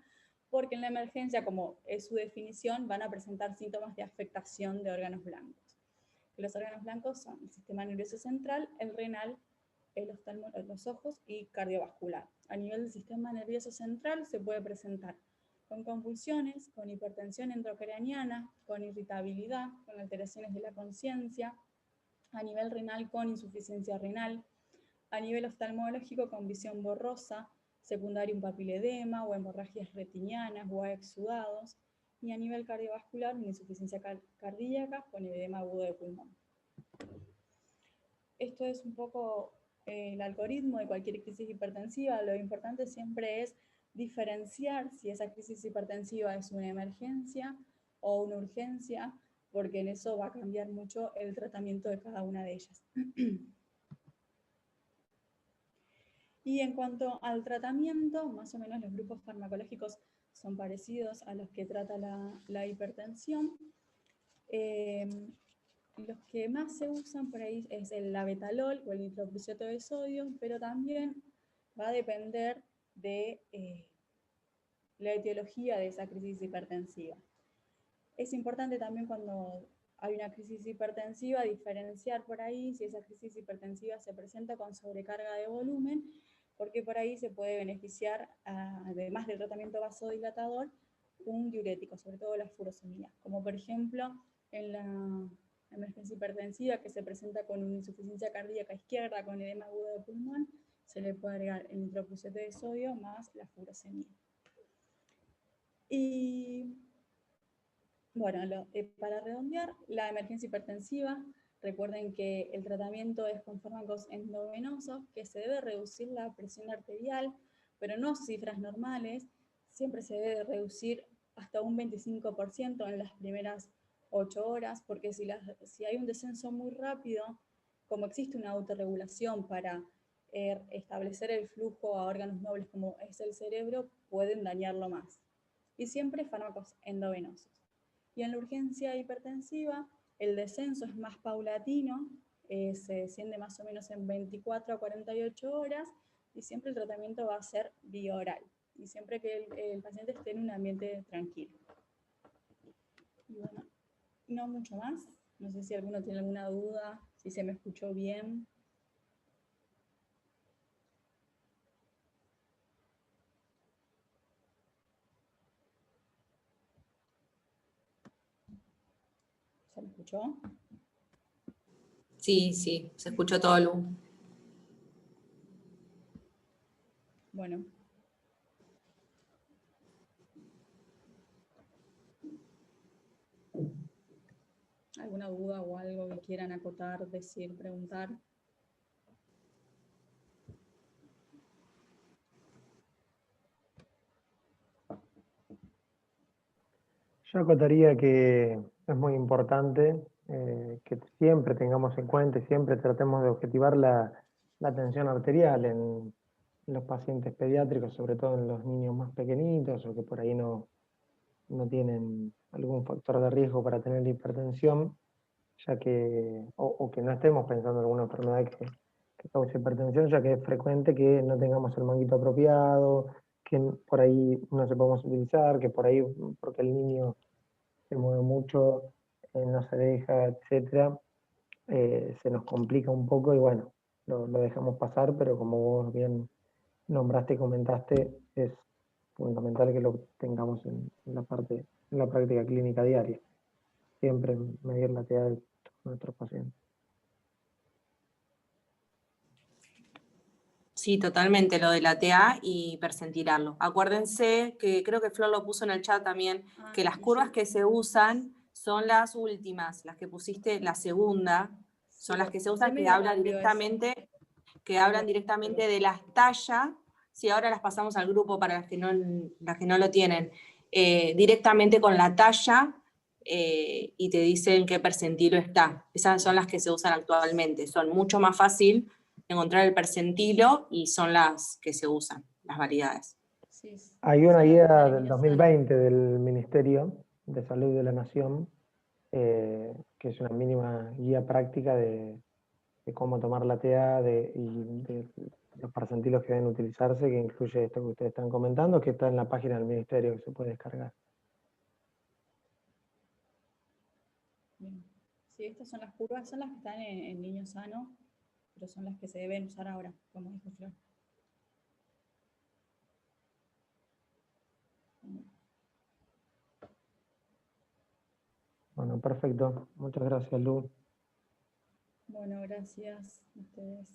porque en la emergencia, como es su definición, van a presentar síntomas de afectación de órganos blancos. Los órganos blancos son el sistema nervioso central, el renal, los ojos y cardiovascular. A nivel del sistema nervioso central se puede presentar con convulsiones, con hipertensión intracraniana, con irritabilidad, con alteraciones de la conciencia, a nivel renal con insuficiencia renal, a nivel oftalmológico con visión borrosa, secundario un papiledema o hemorragias retinianas o exudados, y a nivel cardiovascular una insuficiencia cardíaca con edema agudo de pulmón. Esto es un poco el algoritmo de cualquier crisis hipertensiva. Lo importante siempre es diferenciar si esa crisis hipertensiva es una emergencia o una urgencia, porque en eso va a cambiar mucho el tratamiento de cada una de ellas. Y en cuanto al tratamiento, más o menos los grupos farmacológicos son parecidos a los que trata la hipertensión. los que más se usan por ahí es el labetalol o el nitroprusiato de sodio, pero también va a depender de la etiología de esa crisis hipertensiva. Es importante también cuando hay una crisis hipertensiva diferenciar por ahí si esa crisis hipertensiva se presenta con sobrecarga de volumen, porque por ahí se puede beneficiar, además del tratamiento vasodilatador, un diurético, sobre todo la furosemida, como por ejemplo en la emergencia hipertensiva que se presenta con una insuficiencia cardíaca izquierda, con edema agudo de pulmón, se le puede agregar el nitroprusiato de sodio más la furosemida. Y bueno, para redondear, la emergencia hipertensiva, recuerden que el tratamiento es con fármacos endovenosos, que se debe reducir la presión arterial, pero no cifras normales, siempre se debe reducir hasta un 25% en las primeras 8 horas, porque si hay un descenso muy rápido, como existe una autorregulación para establecer el flujo a órganos nobles como es el cerebro, pueden dañarlo más. Y siempre fármacos endovenosos. Y en la urgencia hipertensiva, el descenso es más paulatino, se desciende más o menos en 24 a 48 horas, y siempre el tratamiento va a ser vía oral, y siempre que el paciente esté en un ambiente tranquilo. Y bueno, no mucho más. No sé si alguno tiene alguna duda, si se me escuchó bien. ¿Se me escuchó? Sí, sí, se escuchó todo, Lu. Bueno. ¿Alguna duda o algo que quieran acotar, decir, preguntar? Yo acotaría que es muy importante que siempre tengamos en cuenta y siempre tratemos de objetivar la tensión arterial en los pacientes pediátricos, sobre todo en los niños más pequeñitos o que por ahí no tienen algún factor de riesgo para tener hipertensión, ya que, o que no estemos pensando en alguna enfermedad que cause hipertensión, ya que es frecuente que no tengamos el manguito apropiado, que por ahí no sepamos utilizar, que por ahí, porque el niño se mueve mucho, no se deja, etcétera, se nos complica un poco y bueno, lo dejamos pasar, pero como vos bien nombraste y comentaste, es fundamental que lo tengamos en la práctica clínica diaria. Siempre medir la TEA de nuestros pacientes. Sí, totalmente, lo de la TA y percentilarlo. Acuérdense que creo que Flor lo puso en el chat también, que las curvas que se usan son las últimas, las que pusiste, la segunda, son las que se usan, que hablan directamente de las tallas. Sí, ahora las pasamos al grupo para las que no lo tienen. Directamente con la talla y te dicen qué percentilo está. Esas son las que se usan actualmente. Son mucho más fácil encontrar el percentilo y son las que se usan, las variedades. Hay una guía del 2020 del Ministerio de Salud de la Nación, que es una mínima guía práctica de cómo tomar la TA y de los percentilos que deben utilizarse, que incluye esto que ustedes están comentando, que está en la página del Ministerio que se puede descargar. Bien. Sí, estas son las curvas, son las que están en niños sanos, pero son las que se deben usar ahora, como dijo Flor. Bueno, perfecto. Muchas gracias, Lu. Bueno, gracias a ustedes.